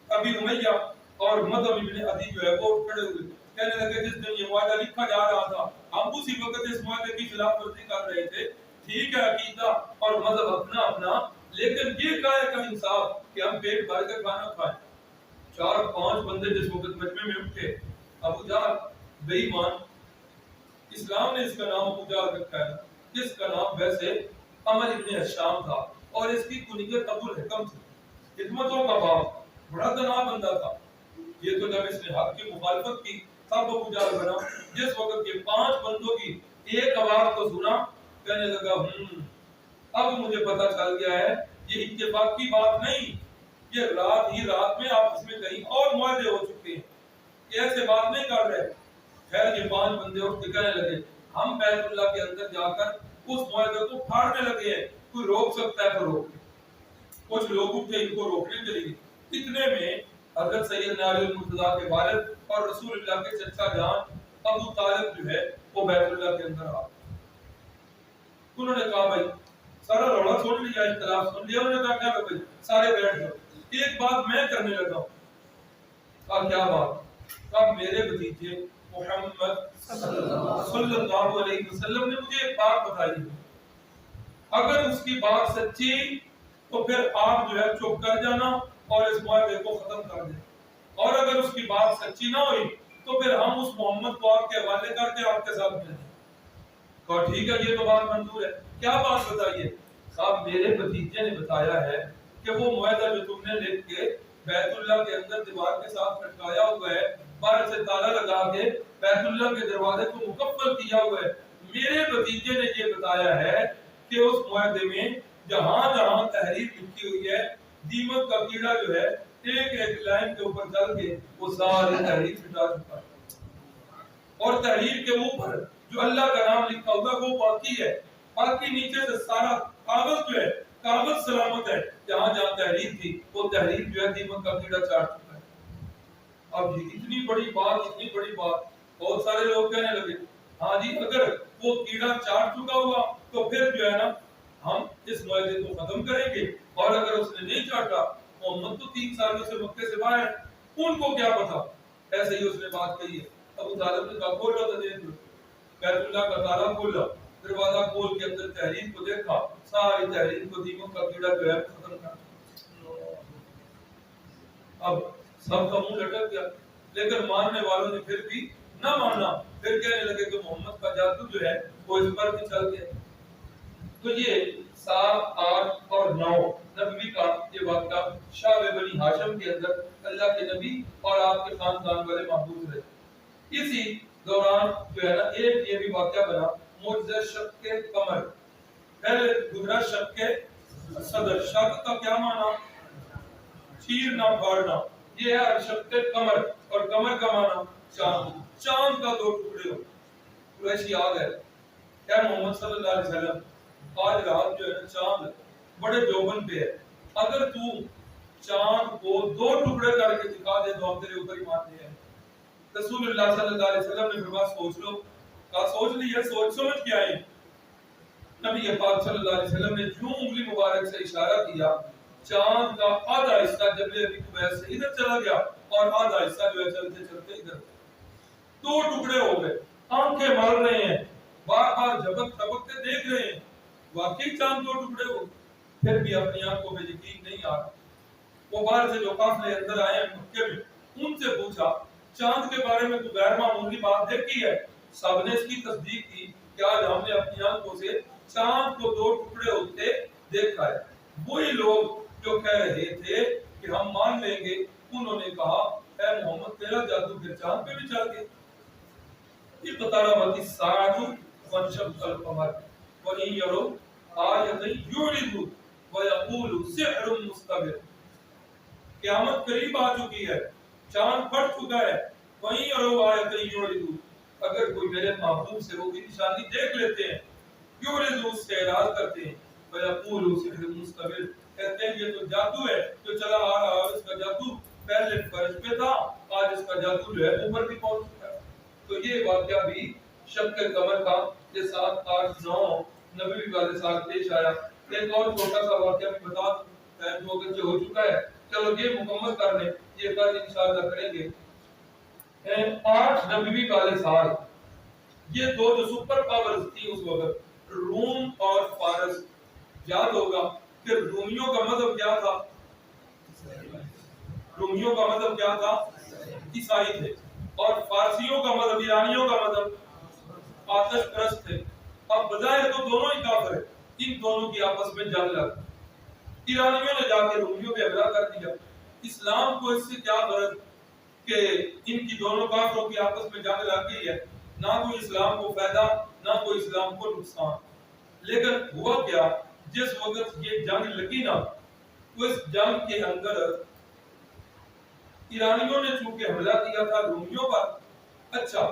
ابی امیہ اور مطلب ابن عدی جو ہے وہ کھڑے ہوئے کہنے لگے جس دن یہ معاہدہ لکھا جا رہا تھا ہم اسی وقت اس معاہدے کی خلاف ورزی کر رہے تھے. ٹھیک ہے عقیدہ اور مذہب اپنا اپنا، لیکن یہ کیا ہے کا انصاف کہ ہم پیٹ بھر کے کھانا کھائیں. 4-5 بندے جس وقت مجمع میں اٹھے، ابو جہل بے ایمان، اسلام نے اس کا نام ابو جہل رکھا ہے، جس کا نام ویسے عمر ابن ہشام تھا اور اس کی کنیت ابو الحکم تھی، حکمتوں کا باپ، بڑا دنا بندہ تھا. یہ تو جب اس نے حق کی مخالفت کی تب ابو جہل بنا. جس وقت یہ 5 بندوں کی ایک آواز کو سنا کہنے لگا اب مجھے پتا چل گیا ہے یہ اتفاق کی بات نہیں، یہ رات ہی رات میں آپس میں کہیں اور معاہدے ہو چکے ہیں، یہ ایسے بات نہیں کر رہے. خیر یہ 5 بندے اٹھ کے کہنے لگے ہم بیت اللہ کے اندر جا کر اس معاہدے کو پھاڑنے لگے ہیں، کوئی روک سکتا ہے تو روک. کچھ لوگ اٹھے ان کو روکنے کے لیے. اتنے میں حضرت سیدنا علی المرتضیٰ کے والد اور رسول اللہ کے چچا جان ابو طالب جو ہے وہ بیت اللہ کے اندر آ. انہوں نے کہا بھائی سارا روڑا سن لیا، اختلاف سن لیا. انہوں نے کہا کیا بھائی سارے بیٹھ جاؤ، ایک بات میں کرنے لگا ہوں. کہا کیا بات؟ کہا میرے بھتیجے محمد صلی اللہ علیہ وسلم نے مجھے ایک بات بتائی ہے، اگر اس کی بات سچی تو پھر آپ جو ہے چپ کر جانا اور اس معاہدے کو ختم کر دیں، اور اگر اس کی بات سچی نہ ہوئی تو پھر ہم اس محمد کو آپ کے حوالے کر کے آپ کے ساتھ ملیں. کہا ٹھیک ہے یہ تو بات منظور ہے، کیا بات بتائیے؟ صاحب میرے بھتیجے نے بتایا ہے کہ وہ معاہدہ جو تم نے لکھ کے بیت اللہ کے اندر دیوار کے ساتھ لٹکایا ہوا ہے، باہر سے تالا لگا کے بیت اللہ کے دروازے کو مکمل کیا ہوا ہے، میرے بھتیجے نے یہ بتایا ہے کہ اس معاہدے میں جہاں جہاں تحریر لکھی ہوئی ہے دیمک کا کیڑا جو ہے ایک ایک لائن کے اوپر چل کے وہ ساری تحریر مٹا چکا ہے، اور تحریر کے اوپر جو اللہ کا نام لکھا ہوگا وہ باقی ہے، باقی نیچے سے سارا کاغذ جو ہے کاغذ سلامت ہے. جہاں جہاں تحریر تھی وہ تحریر جو ہے دیمک کا کیڑا چاٹ چکا ہے. اب یہ اتنی بڑی بات بہت سارے لوگ کہنے لگے ہاں جی اگر وہ کیڑا چاٹ چکا ہوا تو پھر جو ہے نا ہم اس معاہدے کو ختم کریں گے، اور اگر اس نے نہیں چاٹا محمد تو 3 سالوں سے مکے سے باہر ان کو کیا پتا. ایسے ہی اس نے بات کہی ہے. ابو طالب نے کہا کھولو تو دیکھ لو. بیت اللہ کا تالا کھولا، دروازہ کھول کے اندر تحریر کو دیکھا، ساری تحریر کو دیمک کا کیڑا جو ہے ختم کر. اب سب کا منہ لٹک گیا، لیکن ماننے والوں نے پھر بھی نہ مانا، پھر کہنے لگے کہ محمد کا جادو جو ہے وہ اس پر بھی چل گیا. تو یہ 7، 8 اور 9 نبوی کا یہ واقعہ شعب بنی ہاشم کے اندر اللہ کے نبی اور آپ کے خاندان والے محفوظ رہے. اسی دوران جو ہے نا ایک یہ بھی واقعہ بنا معجزہ شق کے قمر. پہلے گزرا شق کے صدر. شق کا کیا معنی؟ چیرنا پھاڑنا. یہ ہے شق کے قمر، اور قمر کا معنی چاند. چاند کا 2 ٹکڑے ہو. قریشی یاد ہے کیا محمد صلی اللہ علیہ وسلم آج رات جو ہے چاند بڑے جوبن پہ ہے، اگر تو چاند کو 2 ٹکڑے کر کے دکھا دے تو ہم تیرے اوپر ایمان لے آئیں. رسول اللہ صلی اللہ علیہ وسلم نے فرمایا سوچ لو. کہا سوچ لیا، سوچ سمجھ کے آئے. نبی پاک صلی اللہ علیہ وسلم نے جو انگلی مبارک سے اشارہ کیا، چاند کا آدھا حصہ جبل ابی قبیس سے ادھر چلا گیا اور آدھا حصہ جو ہے چلتے چلتے ادھر. 2 ٹکڑے ہو گئے. آنکھیں مل رہے ہیں، بار بار جھپک تھپکتے دیکھ رہے ہیں، واقعی چاند 2 ٹکڑے ہو. پھر بھی اپنی آنکھوں میں یقین نہیں آ رہا. وہ باہر سے جو قافلے اندر آئے ہیں مکے میں ان سے پوچھا چاند کے بارے میں تو غیر معمولی بات دیکھی ہے؟ سب نے اس کی تصدیق کی کہ آج ہم نے اپنی آنکھوں سے چاند کو 2 ٹکڑے ہوتے دیکھا ہے. وہی لوگ جو کہہ رہے تھے کہ ہم مان لیں گے، انہوں نے کہا اے محمد تیرا جادو پھر چاند پہ بھی چل گیا. اقتربت الساعة وانشق القمر وإن يروا آية يعرضوا ويقولوا سحر مستمر. قیامت قریب آ چکی ہے، چاند پھٹ چکا ہے. وہیں يروا آية يعرضوا، اگر کوئی میرے محبوب سے وہ بھی نشانی دیکھ لیتے ہیں، يعرضوا اس سے اعراض کرتے ہیں، ويقولوا سحر مستمر، کہتے ہیں یہ تو جادو ہے جو چلا آ رہا ہے. اس کا جادو پہلے فرش پہ تھا، آج اس کا جادو جو ہے اوپر بھی پہنچ چکا ہے. تو یہ واقعہ بھی شق قمر کا یہ 7، 8، 9 نبوی والے سال پیش آیا. ایک اور چھوٹا سا واقعہ بھی بتا دوں، ٹائم تو اگرچہ ہو چکا ہے، چلو یہ مکمل کر لیں. یہ ایک آدھ انشاءاللہ کریں گے. 8 نبوی والے سال یہ دو جو سپر پاورز تھی اس وقت روم اور فارس. یاد ہوگا کہ رومیوں کا مذہب کیا تھا؟ رومیوں کا مذہب کیا تھا؟ عیسائی تھے. اور فارسیوں کا مذہب، ایرانیوں کا مذہب آتش پرست تھے. اب بظاہر تو دونوں ہی کافر ہیں. ان دونوں کی آپس میں جنگ لگ، ایرانیوں نے جا کے رومیوں پہ حملہ کر دیا. اسلام کو اس سے کیا غرض کہ ان کی دونوں کافروں کی آپس میں جنگ لگ گئی ہے، نہ کوئی اسلام کو فائدہ نہ کوئی اسلام کو نقصان. لیکن ہوا کیا، جس وقت یہ جنگ لگی نا، اس جنگ کے اندر ایرانیوں نے چونکہ حملہ کیا تھا رومیوں پر. اچھا،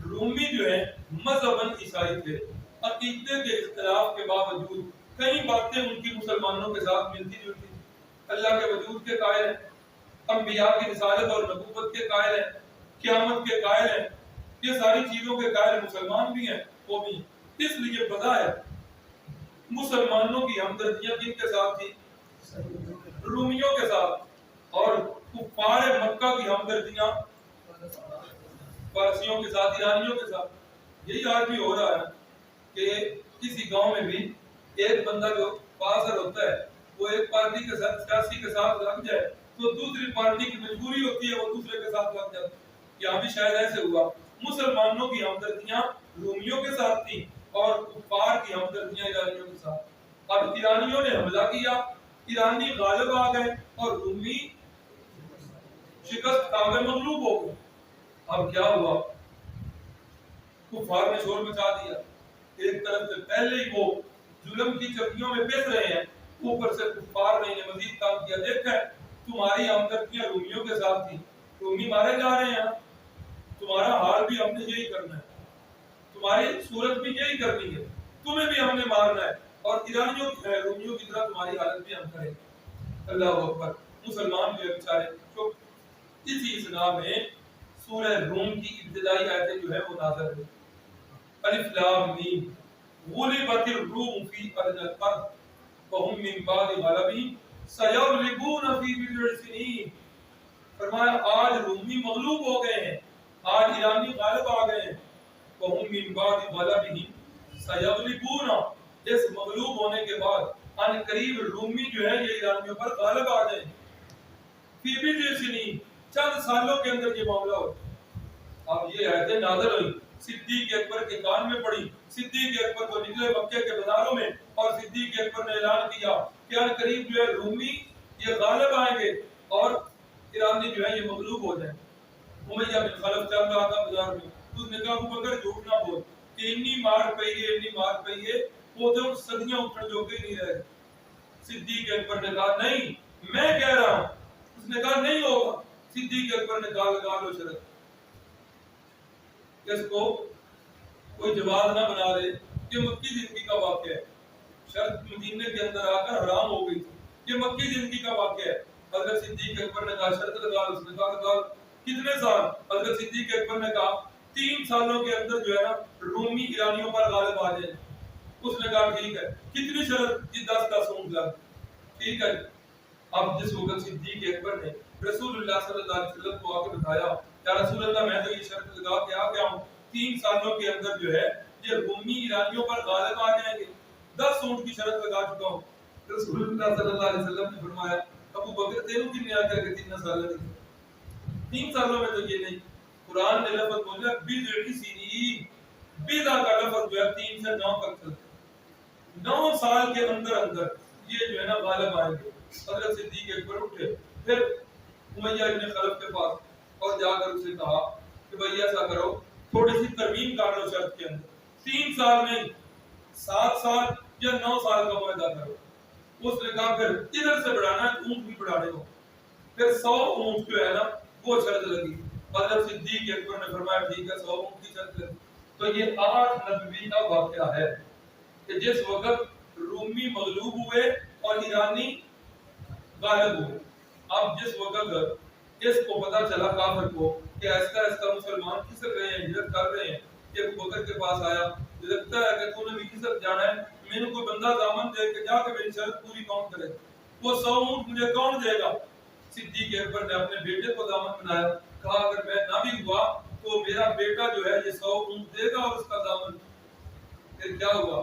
رومی جو ہیں مذہباً عیسائی تھے. عقیدے کے اختلاف کے باوجود کئی باتیں ان کی مسلمانوں کے ساتھ ملتی جلتی. اللہ کے وجود کے قائل ہیں، انبیاء کی رسالت اور نبوت کے قائل ہیں، قیامت کے قائل ہیں. یہ ساری چیزوں کے قائل مسلمان بھی ہیں وہ بھی. اس لیے بظاہر مسلمانوں کی ہمدردیاں کن کے ساتھ تھی؟ رومیوں کے ساتھ. اور کفار مکہ کی ہمدردیاں فارسیوں کے ساتھ، ایرانیوں کے ساتھ. یہی آج بھی ہو رہا ہے کہ کسی گاؤں میں بھی ایک بندہ جو پاسر ہوتا ہے وہ ایک پارٹی کے ساتھ، سیاسی کے ساتھ لگ جائے تو دوسری پارٹی کی مجبوری ہوتی ہے وہ دوسرے کے ساتھ لگ جاتا ہے. یہاں بھی شاید ایسے ہوا. مسلمانوں کی ہمدردیاں رومیوں کے ساتھ تھیں اور کفار کی ہمدردیاں ایرانیوں کے ساتھ. اب ایرانیوں نے حملہ کیا، ایرانی غالب آ گئے اور رومی شکست کھا گئے، مغلوب ہو گئے. اب کیا ہوا؟ کفار نے شور مچا دیا. ایک طرف سے پہلے ہی وہ ظلم کی چکیوں میں پس رہے ہیں، اوپر سے کفار نے انہیں مزید کام کیا. دیکھا ہے تمہاری ہمدردیاں رومیوں کے ساتھ تھی، رومی مارے جا رہے ہیں، تمہارا حال بھی ہم نے یہی کرنا ہے، تمہاری صورت بھی یہی کرنی ہے، تمہیں بھی ہم نے مارنا ہے اور ایرانیوں رومیوں کی طرح تمہاری حالت بھی ہم کریں. اللہ اکبر. مسلمان جو ہے بیچارے چپ. اسی اسنا میں سورہ روم کی ابتدائی آیتیں جو ہے وہ نازل ہوئی. الف لام میم غلبت الروم فی ارض الارض وهم من بعد غلبهم سيغلبون في بضع سنين. فرمایا آج رومی مغلوب ہو گئے ہیں، آج ایرانی غالب آ گئے ہیں. وهم من بعد غلبهم سيغلبون، اس مغلوب ہونے کے بعد ان قریب رومی جو ہے یہ ایرانیوں پر غالب آ جائیں. فی بضع سنین، چند سالوں کے اندر یہ معاملہ ہو. اب یہ آیتیں نازل ہوئی، صدیق اکبر کے کان میں پڑی. صدیق اکبر کو نکلے مکے کے بازاروں میں اور صدیق اکبر نے اعلان کیا کہ ان قریب جو ہے رومی یہ غالب آئیں گے اور ایرانی جو ہے یہ مغلوب ہو جائیں. امیہ بن خلف چل رہا تھا بازار میں. اس نے کہا ابو بکر جھوٹ نہ بول کہ انی مار پئی ہے وہ تو صدیاں اٹھن جو نہیں رہے. صدیق اکبر نے کہا نہیں میں کہہ رہا ہوں. اس نے کہا نہیں ہوگا. صدیق اکبر نے کہا لگا لو شرط. اس کو کوئی جواز نہ بنا دے. یہ مکی زندگی کا واقعہ ہے. شرط مدینے کے اندر آ کر حرام ہو گئی تھی. یہ مکی زندگی کا واقعہ ہے. حضرت صدیق اکبر نے کہا شرط لگا لو. اس نے کہا لگا. کتنے سال؟ حضرت صدیق اکبر نے کہا 3 سالوں کے اندر جو ہے نا رومی ایرانیوں پر غالب آ جائیں. اس نے کہا ٹھیک ہے. کتنی شرط؟ 10 اونٹ لگ. ٹھیک ہے. اب جس وقت صدیق اکبر نے رسول اللہ صلی اللہ علیہ وسلم کو آ کے بتایا یا رسول اللہ میں تو یہ شرط لگا کے آ گیا ہوں 3 سالوں کے اندر جو ہے یہ رومی ایرانیوں پر غالب آ جائیں گے، 10 اونٹ کی شرط لگا چکا ہوں. رسول اللہ صلی اللہ علیہ وسلم نے فرمایا ابو بکر تیروں کی نیا کر کے 3 سال لگے. 3 سالوں میں تو یہ نہیں. قرآن نے لفظ بولا بضع سنین. بضع کا لفظ جو ہے 3 سے 9 تک چلتا ہے. 9 سال کے اندر اندر یہ جو ہے نا غالب آئیں گے. حضرت صدیق اکبر اٹھے پھر امیہ ابن خلف کے پاس اور جا کر اسے کہا کہ بھئی ایسا کرو تھوڑی سی ترمیم کر لو شرط کے اندر. 3 سال نہیں 7 سال یا 9 سال کا معاہدہ کرو. اس نے کہا پھر ادھر سے بڑھانا ہے اونٹ بھی بڑھانے کو. پھر 100 اونٹ جو ہے نا وہ شرط لگی. حضرت صدیق اکبر نے فرمایا ٹھیک ہے 100 اونٹ کی شرط لگی. تو یہ 8 نبوی کا واقعہ ہے کہ جس وقت رومی مغلوب ہوئے اور ایرانی غالب ہوئے. اب جس وقت اس کو پتا چلا کافر کو کہ ایسا ایسا مسلمان کسر رہے ہیں، ہجرت کر رہے ہیں، کہ ابو بکر کے پاس آیا لگتا ہے کہ تو نے بھی کسر جانا ہے، میں نے کوئی بندہ دامن دے کہ جا کے میری شرط پوری کون کرے. وہ 100 اونٹ مجھے کون دے گا؟ صدیق اکبر نے اپنے بیٹے کو دامن بنایا، کہا اگر میں نہ بھی ہوا تو میرا بیٹا جو ہے یہ 100 اونٹ دے گا اور اس کا دامن۔ پھر کیا ہوا؟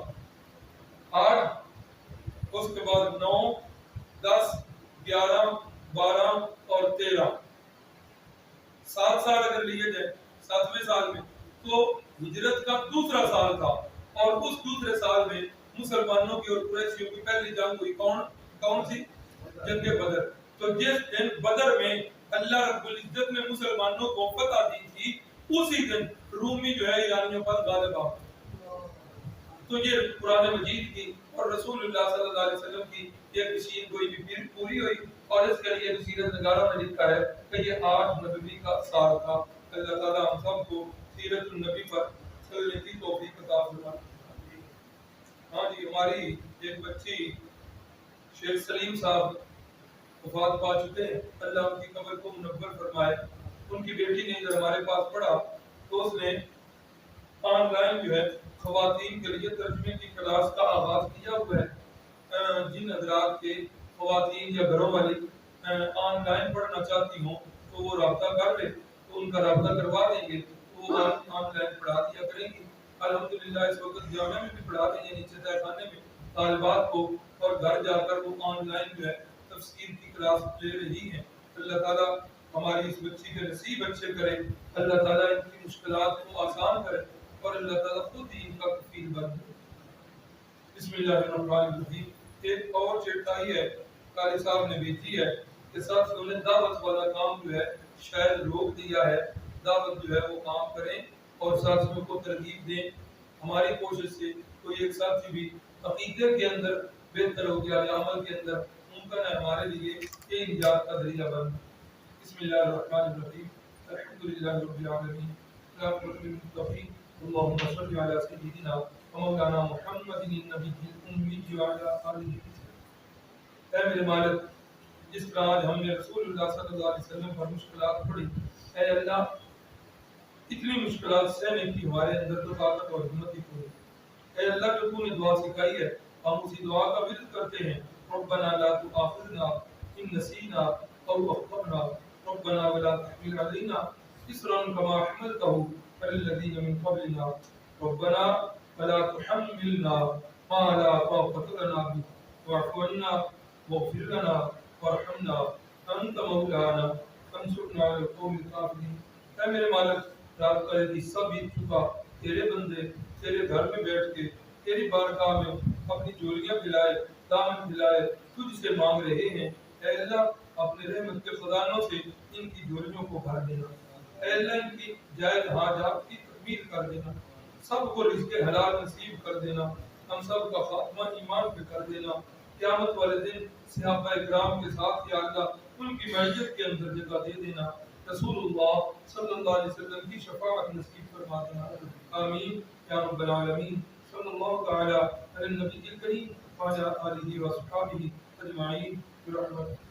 8، اس کے بعد 9، 10، 11، 12 اور 13، 7 سال اگر لیے جائیں، 7ویں سال میں تو ہجرت کا دوسرا سال تھا، اور اس دوسرے سال میں مسلمانوں کی اور قریشیوں کی پہلی جنگ ہوئی۔ کون سی؟ جنگ بدر۔ تو جس دن بدر میں اللہ رب العزت نے مسلمانوں کو فتح دی تھی، اسی دن رومی جو ہے ایرانیوں پر غالب آ گئے۔ تو یہ قرآن مجید کی اور رسول اللہ صلی اللہ علیہ وسلم کی یہ نشین گوئی بھی پوری ہوئی، اور اس کے لیے سیرت نگاروں نے لکھا ہے کہ یہ 8 نبوی کا سال تھا۔ اللہ تعالیٰ ہم سب کو سیرت النبی پر چلنے کی توفیق عطا فرمائے۔ ہاں جی، ہماری ایک بچی شیخ سلیم صاحب وفات پا چکے ہیں، اللہ ان کی قبر کو منور فرمائے۔ ان کی بیٹی نے جب ہمارے پاس پڑھا تو اس نے آن لائن جو ہے خواتین کے لیے ترجمے کی کلاس کا آغاز کیا ہوا ہے۔ جن حضرات کے خواتین یا گھروں والی آن لائن پڑھنا چاہتی ہوں تو وہ رابطہ کر لے، تو ان کا رابطہ کروا دیں گے، تو وہ آن لائن پڑھا دیا کریں گی۔ الحمدللہ اس وقت جامعہ میں بھی پڑھا رہی ہیں، نیچے تہہ خانے میں طالبات کو، اور گھر جا کر وہ آن لائن جو ہے تفسیر کی کلاس لے رہی ہیں۔ اللہ تعالیٰ ہماری اس بچی کے نصیب اچھے کرے، اللہ تعالیٰ ان کی مشکلات کو آسان کرے، اور اللہ تعالیٰ خود ہی ان کا کفیل بن۔ بسم اللہ الرحمن الرحیم۔ ایک اور چٹائی ہے قاری صاحب نے بھیجی ہے کہ ساتھیوں نے دعوت والا کام جو ہے شاید روک دیا ہے، دعوت جو ہے وہ کام کریں اور ساتھیوں کو ترغیب دیں۔ ہماری کوشش سے کوئی ایک ساتھی بھی عقیدے کے اندر بہتر ہو گیا یا عمل کے اندر، ممکن ہے ہمارے لیے یہ نجات کا ذریعہ بن۔ بسم اللہ الرحمن الرحیم۔ الحمدللہ رب العالمین، والعاقبۃ للمتقین، اللهم صل علی سیدنا ومولانا محمد النبی الأمی وعلی آلہ وسلم۔ اے میرے مالک، جس طرح آج ہم نے رسول اللہ صلی اللہ علیہ وسلم پر مشکلات پڑھی، اے اللہ اتنی مشکلات سہنے کی ہمارے اندر تو طاقت اور ہمت ہی کوئی۔ اے اللہ جو تو نے دعا سکھائی ہے، ہم اسی دعا کا ورد کرتے ہیں۔ ربنا لا تؤاخذنا ان نسینا او اخطأنا، ربنا ولا تحمل علينا إصرا كما حملته على الذين من قبلنا، ربنا ولا تحملنا ما لا طاقة لنا به واعف عنا واغفر لنا وارحمنا أنت مولانا فانصرنا على القوم الكافرين۔ اے میرے مالک، رات کا یہ حصہ بیت چکا، تیرے بندے تیرے گھر میں بیٹھ کے تیری بارگاہ میں اپنی جولیاں پھیلائے، دامن پھیلائے تجھ سے مانگ رہے ہیں۔ اے اللہ اپنے رحمت کے خزانوں سے ان کی جولیوں کو بھر دینا۔ اے اللہ ان کی جائز حاجات کی تکمیل کر دینا، سب کو رزق حلال نصیب کر دینا، ہم سب کا خاتمہ ایمان پہ کر دینا۔ قیامت والے دن صحابہ اکرام کے ساتھ یا اللہ ان کی معیت کے اندر جگہ دے دینا، رسول اللہ صلی اللہ علیہ وسلم کی شفاعت نصیب فرما دینا۔ آمین یا رب العالمین۔ صلی اللہ تعالی علی النبی الکریم وعلی آلہ وصحبہ اجمعین برحمتہ۔